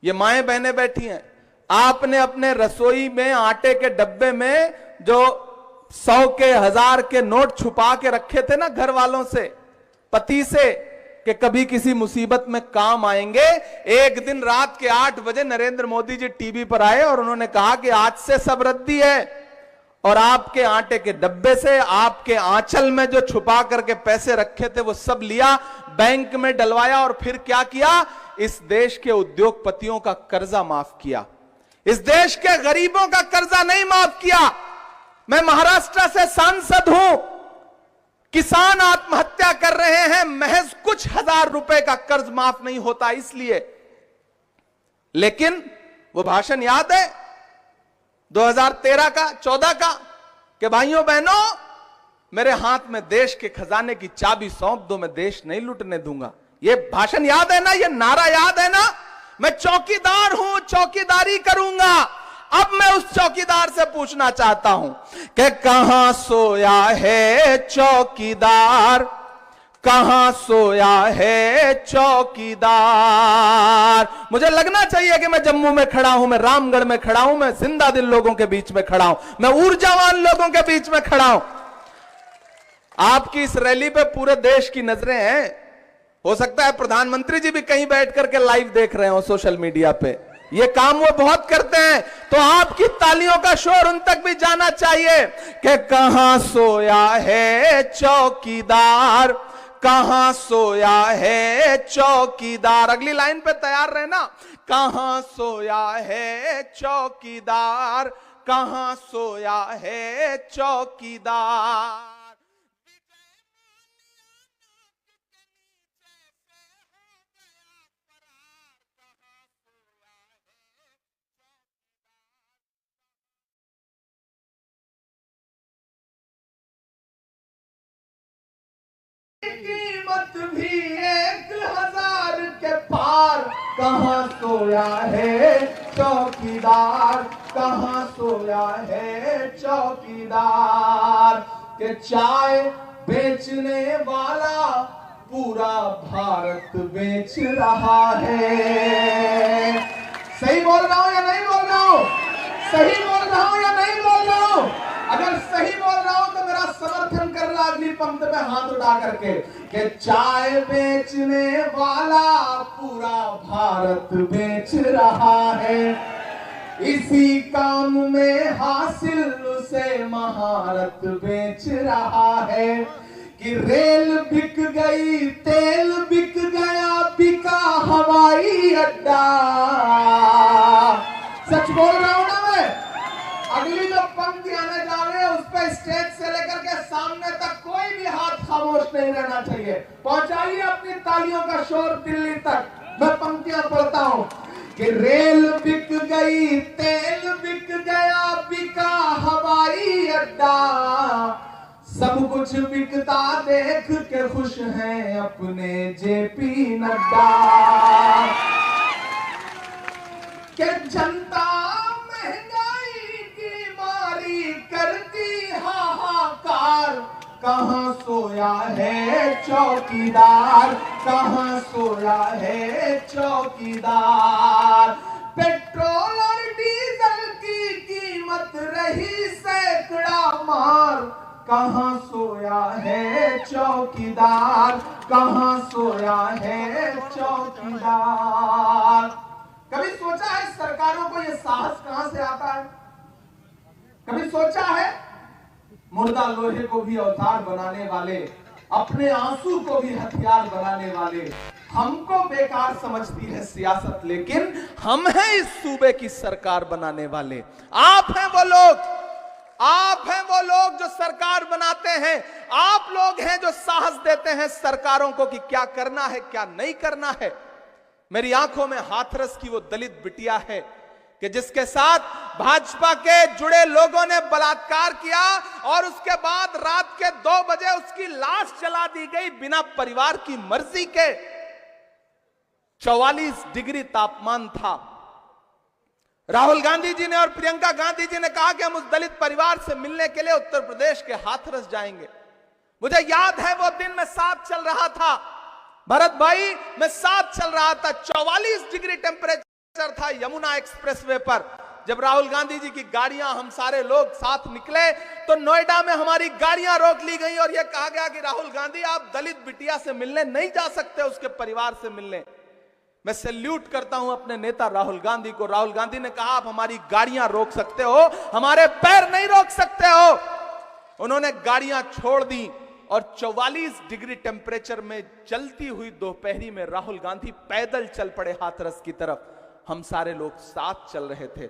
ये माएं बहनें बैठी हैं, आपने अपने रसोई में आटे के डब्बे में जो 100 के 1000 के नोट छुपा के रखे थे ना घर वालों से, पति से, कि कभी किसी मुसीबत में काम आएंगे। एक दिन रात के 8 बजे नरेंद्र मोदी जी टीवी पर आए और उन्होंने कहा कि आज से सब रद्दी है, और आपके आटे के डब्बे से, आपके आंचल में जो छुपा करके पैसे रखे थे वो सब लिया, बैंक में डलवाया और फिर क्या किया? इस देश के उद्योगपतियों का कर्जा माफ किया, इस देश के गरीबों का कर्जा नहीं माफ किया। मैं महाराष्ट्र से सांसद हूं, किसान आत्महत्या कर रहे हैं, महज कुछ हजार रुपए का कर्ज माफ नहीं होता इसलिए। लेकिन वो भाषण याद है 2013 का, 14 का, कि भाइयों बहनों, मेरे हाथ में देश के खजाने की चाबी सौंप दो, मैं देश नहीं लूटने दूंगा। ये भाषण याद है ना? ये नारा याद है ना? मैं चौकीदार हूं, चौकीदारी करूंगा। अब मैं उस चौकीदार से पूछना चाहता हूं कि कहां सोया है चौकीदार, कहां सोया है चौकीदार? मुझे लगना चाहिए कि मैं जम्मू में खड़ा हूं, मैं रामगढ़ में खड़ा हूं, मैं जिंदा दिल लोगों के बीच में खड़ा हूं, मैं ऊर्जावान लोगों के बीच में खड़ा हूं। आपकी इस रैली पे पूरे देश की नजरें हैं। हो सकता है प्रधानमंत्री जी भी कहीं बैठ करके लाइव देख रहे हो सोशल मीडिया पे। ये काम वो बहुत करते हैं, तो आपकी तालियों का शोर उन तक भी जाना चाहिए कि कहां सोया है चौकीदार, कहां सोया है चौकीदार। अगली लाइन पे तैयार रहना। कहां सोया है चौकीदार, कहां सोया है चौकीदार। कीमत भी 1000 के पार, कहां सोया है चौकीदार, कहां सोया है चौकीदार। के चाय बेचने वाला पूरा भारत बेच रहा है। सही बोल रहा हूं या नहीं बोल रहा हूं? सही बोल रहा हूं या नहीं बोल रहा हूं? अगर सही बोल रहा हूं तो मेरा समर्थन करना अगली पंक्ति में हाथ उठा करके कि चाय बेचने वाला पूरा भारत बेच रहा है। इसी काम में हासिल उसे महारत बेच रहा है। कि रेल बिक गई, तेल बिक गया, बिका हवाई अड्डा। सच बोल रहा हूं ना मैं? अगली जो पंक्ति आने जा रही है उस पर स्टेज से लेकर के सामने तक कोई भी हाथ खामोश नहीं रहना चाहिए। पहुंचाइए अपनी तालियों का शोर दिल्ली तक। मैं पंक्तियां पढ़ता हूं कि रेल बिक गई, तेल बिक गया, बिका हवाई अड्डा। सब कुछ बिकता देख के खुश हैं अपने जेपी नड्डा। कि जनता महंगाई की मारी करती हाहाकार, कहां सोया है चौकीदार, कहां सोया है चौकीदार। पेट्रोल और डीजल की कीमत रही सैकड़ा मार, कहां सोया है चौकीदार, कहां सोया है चौकीदार। कभी सोचा है सरकारों को यह साहस कहां से आता है? कभी सोचा है मुर्दा लोहे को भी अवतार बनाने वाले, अपने आंसू को भी हथियार बनाने वाले, हमको बेकार समझती है सियासत, लेकिन हम हैं इस सूबे की सरकार बनाने वाले। आप हैं वो लोग, आप हैं वो लोग जो सरकार बनाते हैं। आप लोग हैं जो साहस देते हैं सरकारों को कि क्या करना है क्या नहीं करना है। मेरी आंखों में हाथरस की वो दलित बिटिया है कि जिसके साथ भाजपा के जुड़े लोगों ने बलात्कार किया और उसके बाद रात के 2 बजे उसकी लाश जला दी गई बिना परिवार की मर्जी के। 44 डिग्री तापमान था। राहुल गांधी जी ने और प्रियंका गांधी जी ने कहा कि हम उस दलित परिवार से मिलने के लिए उत्तर प्रदेश के हाथरस जाएंगे। मुझे याद है वो दिन मैं साथ चल रहा था, भरत भाई मैं साथ चल रहा था। 44 डिग्री टेम्परेचर था यमुना एक्सप्रेसवे पर। जब राहुल गांधी जी की गाड़ियां, हम सारे लोग साथ निकले तो नोएडा में हमारी गाड़ियां रोक ली गई और यह कहा गया कि राहुल गांधी आप दलित बिटिया से मिलने नहीं जा सकते, उसके परिवार से मिलने। मैं सैल्यूट करता हूं अपने नेता राहुल गांधी को। राहुल गांधी ने कहा आप हमारी गाड़ियां रोक सकते हो, हमारे पैर नहीं रोक सकते हो। उन्होंने गाड़ियां छोड़ दी और 44 डिग्री टेम्परेचर में चलती हुई दोपहरी में राहुल गांधी पैदल चल पड़े हाथरस की तरफ। हम सारे लोग साथ चल रहे थे।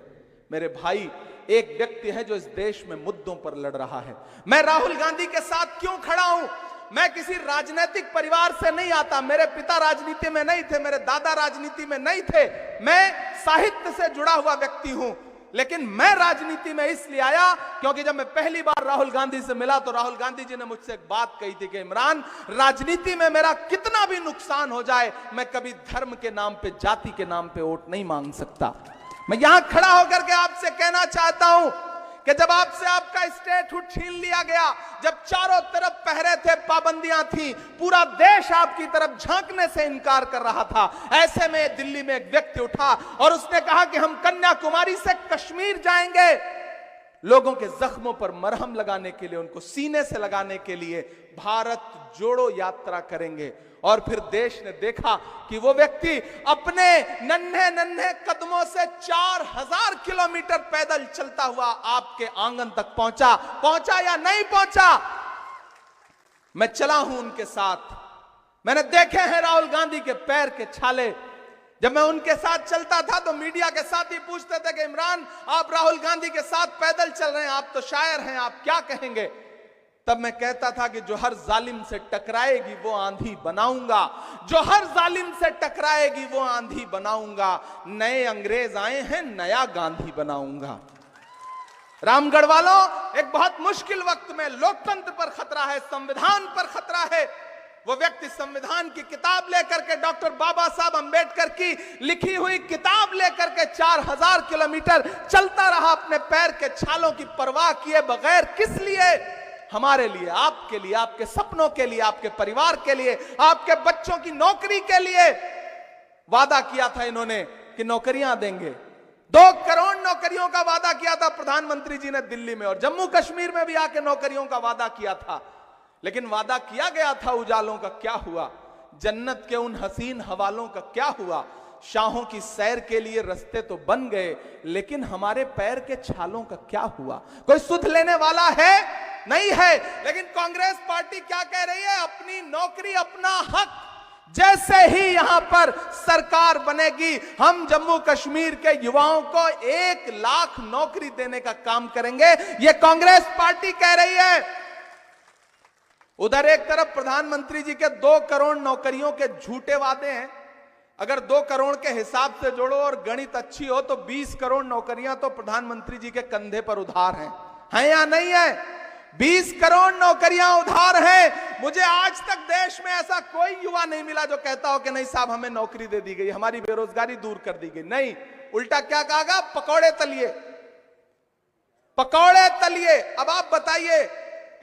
मेरे भाई, एक व्यक्ति है जो इस देश में मुद्दों पर लड़ रहा है। मैं राहुल गांधी के साथ क्यों खड़ा हूं? मैं किसी राजनीतिक परिवार से नहीं आता। मेरे पिता राजनीति में नहीं थे, मेरे दादा राजनीति में नहीं थे। मैं साहित्य से जुड़ा हुआ व्यक्ति हूं, लेकिन मैं राजनीति में इसलिए आया क्योंकि जब मैं पहली बार राहुल गांधी से मिला तो राहुल गांधी जी ने मुझसे एक बात कही थी कि इमरान, राजनीति में मेरा कितना भी नुकसान हो जाए, मैं कभी धर्म के नाम पे, जाति के नाम पे वोट नहीं मांग सकता। मैं यहां खड़ा होकर के आपसे कहना चाहता हूं कि जब आपसे आपका स्टेटहुड छीन लिया गया, जब चारों तरफ पहरे थे, पाबंदियां थी, पूरा देश आपकी तरफ झांकने से इनकार कर रहा था, ऐसे में दिल्ली में एक व्यक्ति उठा और उसने कहा कि हम कन्याकुमारी से कश्मीर जाएंगे, लोगों के जख्मों पर मरहम लगाने के लिए, उनको सीने से लगाने के लिए भारत जोड़ो यात्रा करेंगे। और फिर देश ने देखा कि वो व्यक्ति अपने नन्हे नन्हे कदमों से 4000 किलोमीटर पैदल चलता हुआ आपके आंगन तक पहुंचा या नहीं पहुंचा? मैं चला हूं उनके साथ। मैंने देखे हैं राहुल गांधी के पैर के छाले। जब मैं उनके साथ चलता था तो मीडिया के साथी पूछते थे कि इमरान, आप राहुल गांधी के साथ पैदल चल रहे हैं, आप तो शायर हैं, आप क्या कहेंगे? तब मैं कहता था कि जो हर जालिम से टकराएगी वो आंधी बनाऊंगा, जो हर जालिम से टकराएगी वो आंधी बनाऊंगा। नए अंग्रेज आए हैं, नया गांधी बनाऊंगा। रामगढ़ वालों, एक बहुत मुश्किल वक्त में लोकतंत्र पर खतरा है, संविधान पर खतरा है। वो व्यक्ति संविधान की किताब लेकर के, डॉक्टर बाबा साहब अंबेडकर की लिखी हुई किताब लेकर के 4000 किलोमीटर चलता रहा अपने पैर के छालों की परवाह किए बगैर। किस लिए? हमारे लिए, आपके लिए, आपके सपनों के लिए, आपके परिवार के लिए, आपके बच्चों की नौकरी के लिए। वादा किया था इन्होंने कि नौकरियां देंगे। 2 करोड़ नौकरियों का वादा किया था प्रधानमंत्री जी ने दिल्ली में, और जम्मू कश्मीर में भी आके नौकरियों का वादा किया था। लेकिन वादा किया गया था उजालों का, क्या हुआ? जन्नत के उन हसीन हवालों का क्या हुआ? शाहों की सैर के लिए रास्ते तो बन गए, लेकिन हमारे पैर के छालों का क्या हुआ? कोई सुध लेने वाला है? नहीं है। लेकिन कांग्रेस पार्टी क्या कह रही है? अपनी नौकरी, अपना हक। जैसे ही यहां पर सरकार बनेगी, हम जम्मू कश्मीर के युवाओं को 1 लाख नौकरी देने का काम करेंगे, यह कांग्रेस पार्टी कह रही है। उधर एक तरफ प्रधानमंत्री जी के 2 करोड़ नौकरियों के झूठे वादे हैं। अगर 2 करोड़ के हिसाब से जोड़ो और गणित अच्छी हो तो 20 करोड़ नौकरियां तो प्रधानमंत्री जी के कंधे पर उधार हैं या नहीं है? 20 करोड़ नौकरियां उधार हैं। मुझे आज तक देश में ऐसा कोई युवा नहीं मिला जो कहता हो कि नहीं साहब हमें नौकरी दे दी गई, हमारी बेरोजगारी दूर कर दी गई। नहीं, उल्टा क्या कहा? पकौड़े तलिए, पकौड़े तलिए। अब आप बताइए,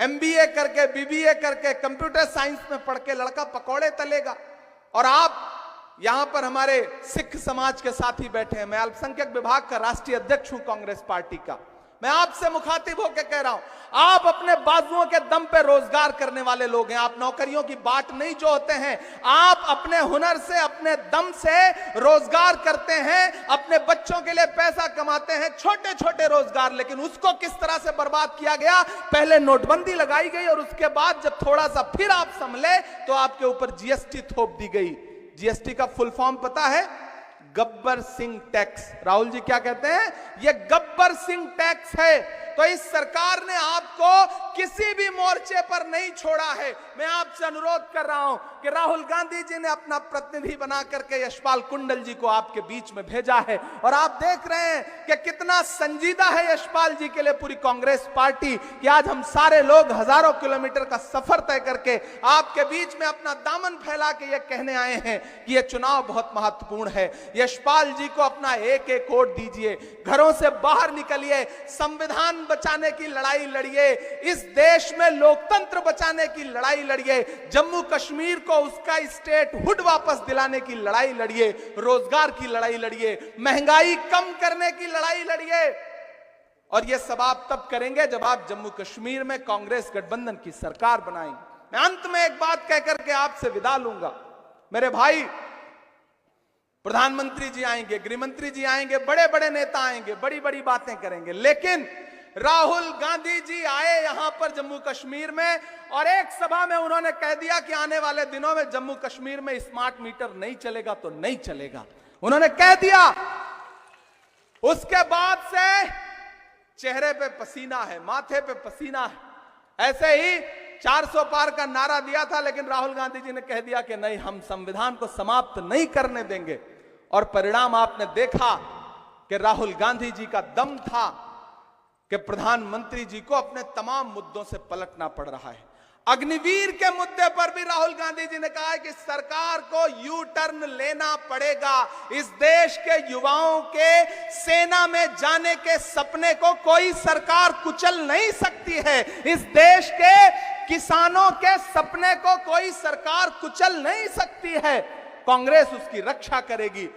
MBA करके, BBA करके, कंप्यूटर साइंस में पढ़ के लड़का पकौड़े तलेगा? और आप यहां पर हमारे सिख समाज के साथी बैठे हैं। मैं अल्पसंख्यक विभाग का राष्ट्रीय अध्यक्ष हूं कांग्रेस पार्टी का। मैं आपसे मुखातिब होकर कह रहा हूं, आप अपने बाजुओं के दम पे रोजगार करने वाले लोग हैं, आप नौकरियों की बाट नहीं जो होते हैं, आप अपने हुनर से, अपने दम से रोजगार करते हैं, अपने बच्चों के लिए पैसा कमाते हैं, छोटे छोटे रोजगार। लेकिन उसको किस तरह से बर्बाद किया गया? पहले नोटबंदी लगाई गई और उसके बाद जब थोड़ा सा फिर आप संभले तो आपके ऊपर जीएसटी थोप दी गई। जीएसटी का फुल फॉर्म पता है? गब्बर सिंह टैक्स। राहुल जी क्या कहते हैं? यह गब्बर सिंह टैक्स है। तो इस सरकार ने आपको किसी भी मोर्चे पर नहीं छोड़ा है। मैं आपसे अनुरोध कर रहा हूं कि राहुल गांधी जी ने अपना प्रतिनिधि बना करके यशपाल कुंडल जी को आपके बीच में भेजा है और आप देख रहे हैं कि कितना संजीदा है यशपाल जी के लिए पूरी कांग्रेस पार्टी कि आज हम सारे लोग हजारों किलोमीटर का सफर तय करके आपके बीच में अपना दामन फैला के ये कहने आए हैं कि यह चुनाव बहुत महत्वपूर्ण है। यशपाल जी को अपना एक एक वोट दीजिए, घरों से बाहर निकलिए, संविधान बचाने की लड़ाई लड़िए, इस देश में लोकतंत्र बचाने की लड़ाई लड़िए, जम्मू कश्मीर को उसका स्टेटहुड वापस दिलाने की लड़ाई लड़िए, रोजगार की लड़ाई लड़िए, महंगाई कम करने की लड़ाई लड़िए। और यह सब आप तब करेंगे जब आप जम्मू कश्मीर में कांग्रेस गठबंधन की सरकार बनाएंगे। मैं अंत में एक बात कहकर के आपसे विदा लूंगा। मेरे भाई, प्रधानमंत्री जी आएंगे, गृहमंत्री जी आएंगे, बड़े बड़े नेता आएंगे, बड़ी बड़ी बातें करेंगे, लेकिन राहुल गांधी जी आए यहां पर जम्मू कश्मीर में और एक सभा में उन्होंने कह दिया कि आने वाले दिनों में जम्मू कश्मीर में स्मार्ट मीटर नहीं चलेगा तो नहीं चलेगा। उन्होंने कह दिया। उसके बाद से चेहरे पे पसीना है, माथे पे पसीना है। ऐसे ही 400 पार का नारा दिया था, लेकिन राहुल गांधी जी ने कह दिया कि नहीं, हम संविधान को समाप्त नहीं करने देंगे। और परिणाम आपने देखा कि राहुल गांधी जी का दम था कि प्रधानमंत्री जी को अपने तमाम मुद्दों से पलटना पड़ रहा है। अग्निवीर के मुद्दे पर भी राहुल गांधी जी ने कहा है कि सरकार को यू टर्न लेना पड़ेगा। इस देश के युवाओं के सेना में जाने के सपने को कोई सरकार कुचल नहीं सकती है। इस देश के किसानों के सपने को कोई सरकार कुचल नहीं सकती है। कांग्रेस उसकी रक्षा करेगी,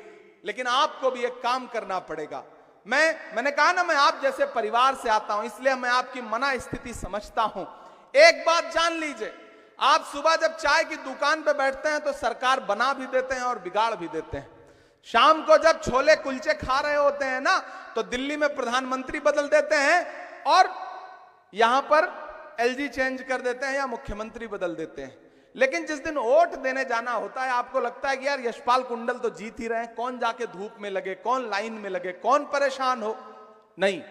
लेकिन आपको भी एक काम करना पड़ेगा। मैंने कहा ना, मैं आप जैसे परिवार से आता हूं, इसलिए मैं आपकी मना स्थिति समझता हूं। एक बात जान लीजिए, आप सुबह जब चाय की दुकान पे बैठते हैं तो सरकार बना भी देते हैं और बिगाड़ भी देते हैं। शाम को जब छोले कुलचे खा रहे होते हैं ना, तो दिल्ली में प्रधानमंत्री बदल देते हैं और यहां पर एलजी चेंज कर देते हैं या मुख्यमंत्री बदल देते हैं। लेकिन जिस दिन वोट देने जाना होता है, आपको लगता है कि यार यशपाल कुंडल तो जीत ही रहे हैं, कौन जाके धूप में लगे, कौन लाइन में लगे, कौन परेशान हो। नहीं,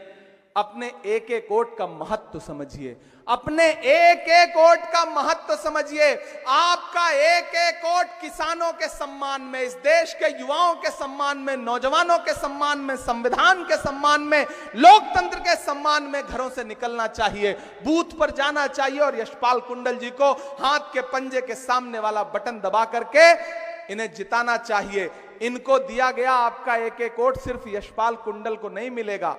अपने एक एक वोट का महत्व समझिए, अपने एक एक वोट का महत्व समझिए। आपका एक एक वोट किसानों के सम्मान में, इस देश के युवाओं के सम्मान में, नौजवानों के सम्मान में, संविधान के सम्मान में, लोकतंत्र के सम्मान में घरों से निकलना चाहिए, बूथ पर जाना चाहिए और यशपाल कुंडल जी को हाथ के पंजे के सामने वाला बटन दबा करके इन्हें जिताना चाहिए। इनको दिया गया आपका एक एक वोट सिर्फ यशपाल कुंडल को नहीं मिलेगा,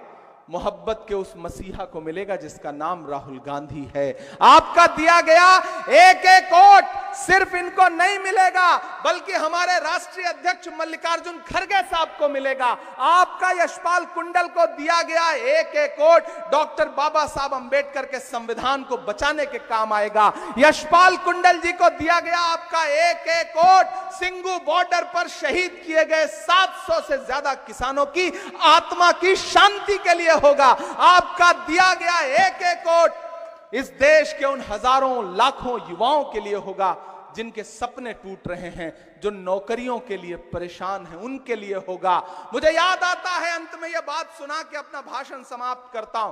मोहब्बत के उस मसीहा को मिलेगा जिसका नाम राहुल गांधी है। आपका दिया गया एक एक वोट सिर्फ इनको नहीं मिलेगा, बल्कि हमारे राष्ट्रीय अध्यक्ष मल्लिकार्जुन खड़गे साहब को मिलेगा। आपका यशपाल कुंडल को दिया गया एक एक वोट डॉक्टर बाबा साहब अंबेडकर के संविधान को बचाने के काम आएगा। यशपाल कुंडल जी को दिया गया आपका एक एक वोट सिंगू बॉर्डर पर शहीद किए गए 700 से ज्यादा किसानों की आत्मा की शांति के लिए होगा। आपका दिया गया एक एक वोट इस देश के उन हजारों लाखों युवाओं के लिए होगा जिनके सपने टूट रहे हैं, जो नौकरियों के लिए परेशान हैं, उनके लिए होगा। मुझे याद आता है, अंत में यह बात सुना के अपना भाषण समाप्त करता हूं,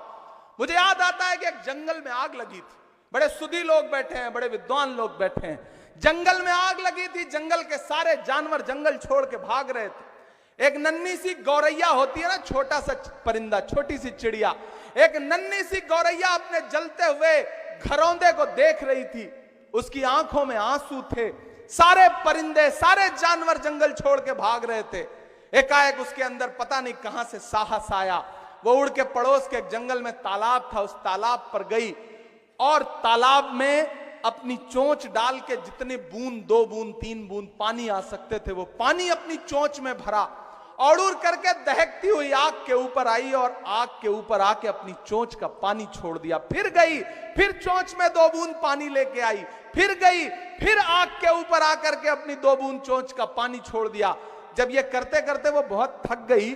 मुझे याद आता है कि एक जंगल में आग लगी थी, बड़े सुधी लोग बैठे हैं, बड़े विद्वान लोग बैठे हैं, जंगल में आग लगी थी, जंगल के सारे जानवर जंगल छोड़ के भाग रहे थे। एक नन्ही सी गौरैया होती है ना, छोटा सा परिंदा, छोटी सी चिड़िया, एक नन्ही सी गौरैया अपने जलते हुए घरौंदे को देख रही थी, उसकी आंखों में आंसू थे। सारे परिंदे, सारे जानवर जंगल छोड़ के भाग रहे थे। एकाएक उसके अंदर पता नहीं कहां से साहस आया, वो उड़ के पड़ोस के एक जंगल में तालाब था, उस तालाब पर गई और तालाब में अपनी चोंच डाल के जितने बूंद, 2 बूंद 3 बूंद पानी आ सकते थे, वो पानी अपनी चोंच में भरा और उड़ करके दहकती हुई आग के ऊपर आई और आग के ऊपर आके अपनी चोंच का पानी छोड़ दिया। फिर गई, फिर चोंच में 2 बूंद पानी लेके आई, फिर गई, फिर आग के ऊपर आकर के अपनी 2 बूंद चोंच का पानी छोड़ दिया। जब ये करते करते वो बहुत थक गई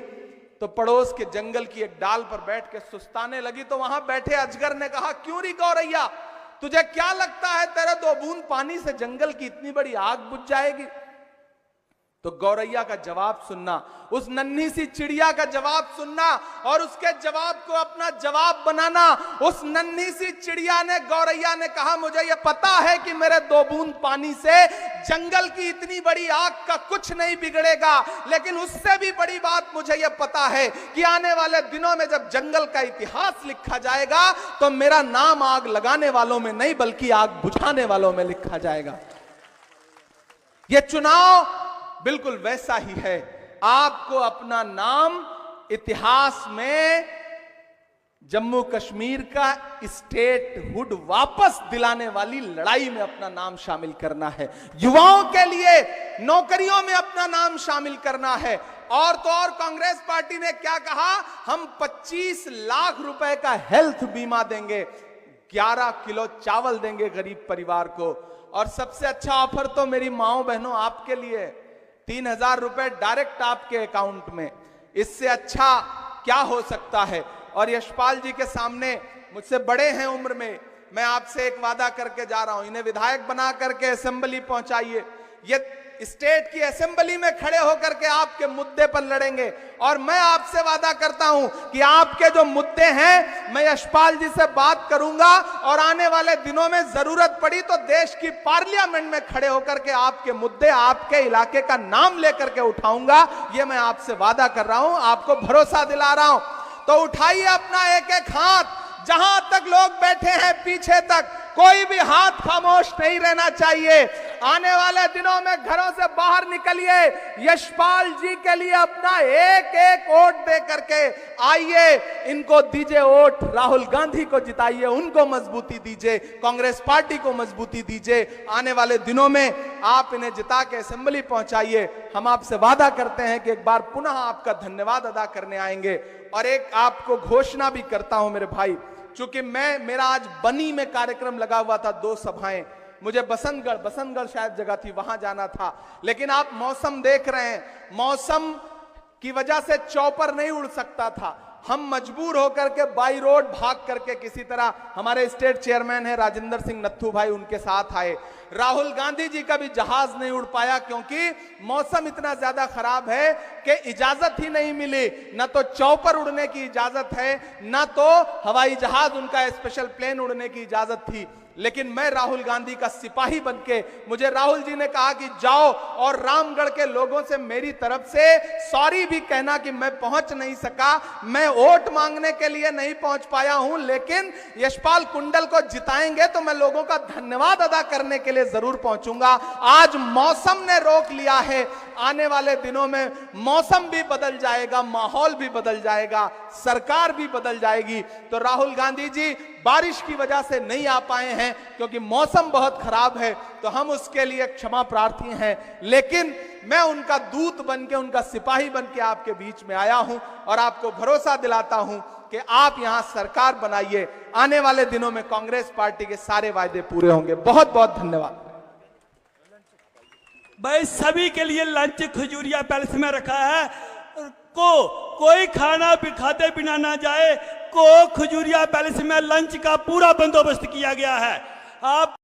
तो पड़ोस के जंगल की एक डाल पर बैठ के सुस्ताने लगी। तो वहां बैठे अजगर ने कहा, क्यों री गौरैया, तुझे क्या लगता है तेरे 2 बूंद पानी से जंगल की इतनी बड़ी आग बुझ जाएगी? तो गौरैया का जवाब सुनना, उस नन्ही सी चिड़िया का जवाब सुनना और उसके जवाब को अपना जवाब बनाना। उस नन्ही सी चिड़िया ने, गौरैया ने कहा, मुझे यह पता है कि मेरे 2 बूंद पानी से जंगल की इतनी बड़ी आग का कुछ नहीं बिगड़ेगा, लेकिन उससे भी बड़ी बात मुझे यह पता है कि आने वाले दिनों में जब जंगल का इतिहास लिखा जाएगा तो मेरा नाम आग लगाने वालों में नहीं बल्कि आग बुझाने वालों में लिखा जाएगा। यह चुनाव बिल्कुल वैसा ही है। आपको अपना नाम इतिहास में जम्मू कश्मीर का स्टेटहुड वापस दिलाने वाली लड़ाई में अपना नाम शामिल करना है। युवाओं के लिए नौकरियों में अपना नाम शामिल करना है। और तो और कांग्रेस पार्टी ने क्या कहा, हम 25 लाख रुपए का हेल्थ बीमा देंगे, 11 किलो चावल देंगे गरीब परिवार को। और सबसे अच्छा ऑफर तो मेरी माओ बहनों आपके लिए, 3000 रुपए डायरेक्ट आपके अकाउंट में। इससे अच्छा क्या हो सकता है? और यशपाल जी के सामने, मुझसे बड़े हैं उम्र में, मैं आपसे एक वादा करके जा रहा हूं, इन्हें विधायक बना करके असेंबली पहुंचाइए। ये स्टेट की असेंबली में खड़े होकर के आपके मुद्दे पर लड़ेंगे। और मैं आपसे वादा करता हूं कि आपके जो मुद्दे हैं, मैं यशपाल जी से बात करूंगा और आने वाले दिनों में जरूरत पड़ी तो देश की पार्लियामेंट में खड़े होकर के आपके मुद्दे, आपके इलाके का नाम लेकर के उठाऊंगा। ये मैं आपसे वादा कर रहा हूं, आपको भरोसा दिला रहा हूं। तो उठाइए अपना एक एक हाथ, जहां तक लोग बैठे हैं पीछे तक कोई भी हाथ खामोश नहीं रहना चाहिए। आने वाले दिनों में घरों से बाहर निकलिए, यशपाल जी के लिए अपना एक एक वोट दे करके आइए, इनको दीजिए वोट, राहुल गांधी को जिताइए, उनको मजबूती दीजिए, कांग्रेस पार्टी को मजबूती दीजिए। आने वाले दिनों में आप इन्हें जिता के असेंबली पहुंचाइए। हम आपसे वादा करते हैं कि एक बार पुनः आपका धन्यवाद अदा करने आएंगे। और एक आपको घोषणा भी करता हूं मेरे भाई, चूंकि मेरा आज बनी में कार्यक्रम लगा हुआ था, 2 सभाएं, मुझे बसंतगढ़ शायद जगह थी, वहां जाना था। लेकिन आप मौसम देख रहे हैं, मौसम की वजह से चौपर नहीं उड़ सकता था। हम मजबूर होकर के बाई रोड भाग करके किसी तरह, हमारे स्टेट चेयरमैन है राजेंद्र सिंह नत्थू भाई, उनके साथ आए। राहुल गांधी जी का भी जहाज नहीं उड़ पाया क्योंकि मौसम इतना ज्यादा खराब है कि इजाजत ही नहीं मिली। न तो चौपर उड़ने की इजाजत है, न तो हवाई जहाज, उनका स्पेशल प्लेन उड़ने की इजाजत थी। लेकिन मैं राहुल गांधी का सिपाही बनके, मुझे राहुल जी ने कहा कि जाओ और रामगढ़ के लोगों से मेरी तरफ से सॉरी भी कहना कि मैं पहुंच नहीं सका, मैं वोट मांगने के लिए नहीं पहुंच पाया हूं, लेकिन यशपाल कुंडल को जिताएंगे तो मैं लोगों का धन्यवाद अदा करने के लिए जरूर पहुंचूंगा। आज मौसम ने रोक लिया है, आने वाले दिनों में मौसम भी बदल जाएगा, माहौल भी बदल जाएगा, सरकार भी बदल जाएगी। तो राहुल गांधी जी बारिश की वजह से नहीं आ पाए हैं क्योंकि मौसम बहुत खराब है, तो हम उसके लिए क्षमा प्रार्थी हैं। लेकिन मैं उनका दूत बनके, उनका सिपाही बनके आपके बीच में आया हूं और आपको भरोसा दिलाता हूं कि आप यहां सरकार बनाइए। आने वाले दिनों में कांग्रेस पार्टी के सारे वायदे पूरे होंगे। बहुत बहुत धन्यवाद। भाई सभी के लिए लंच खजूरिया पैलेस में रखा है, कोई खाना भी खाते बिना ना जाए, खजूरिया पैलेस में लंच का पूरा बंदोबस्त किया गया है। आप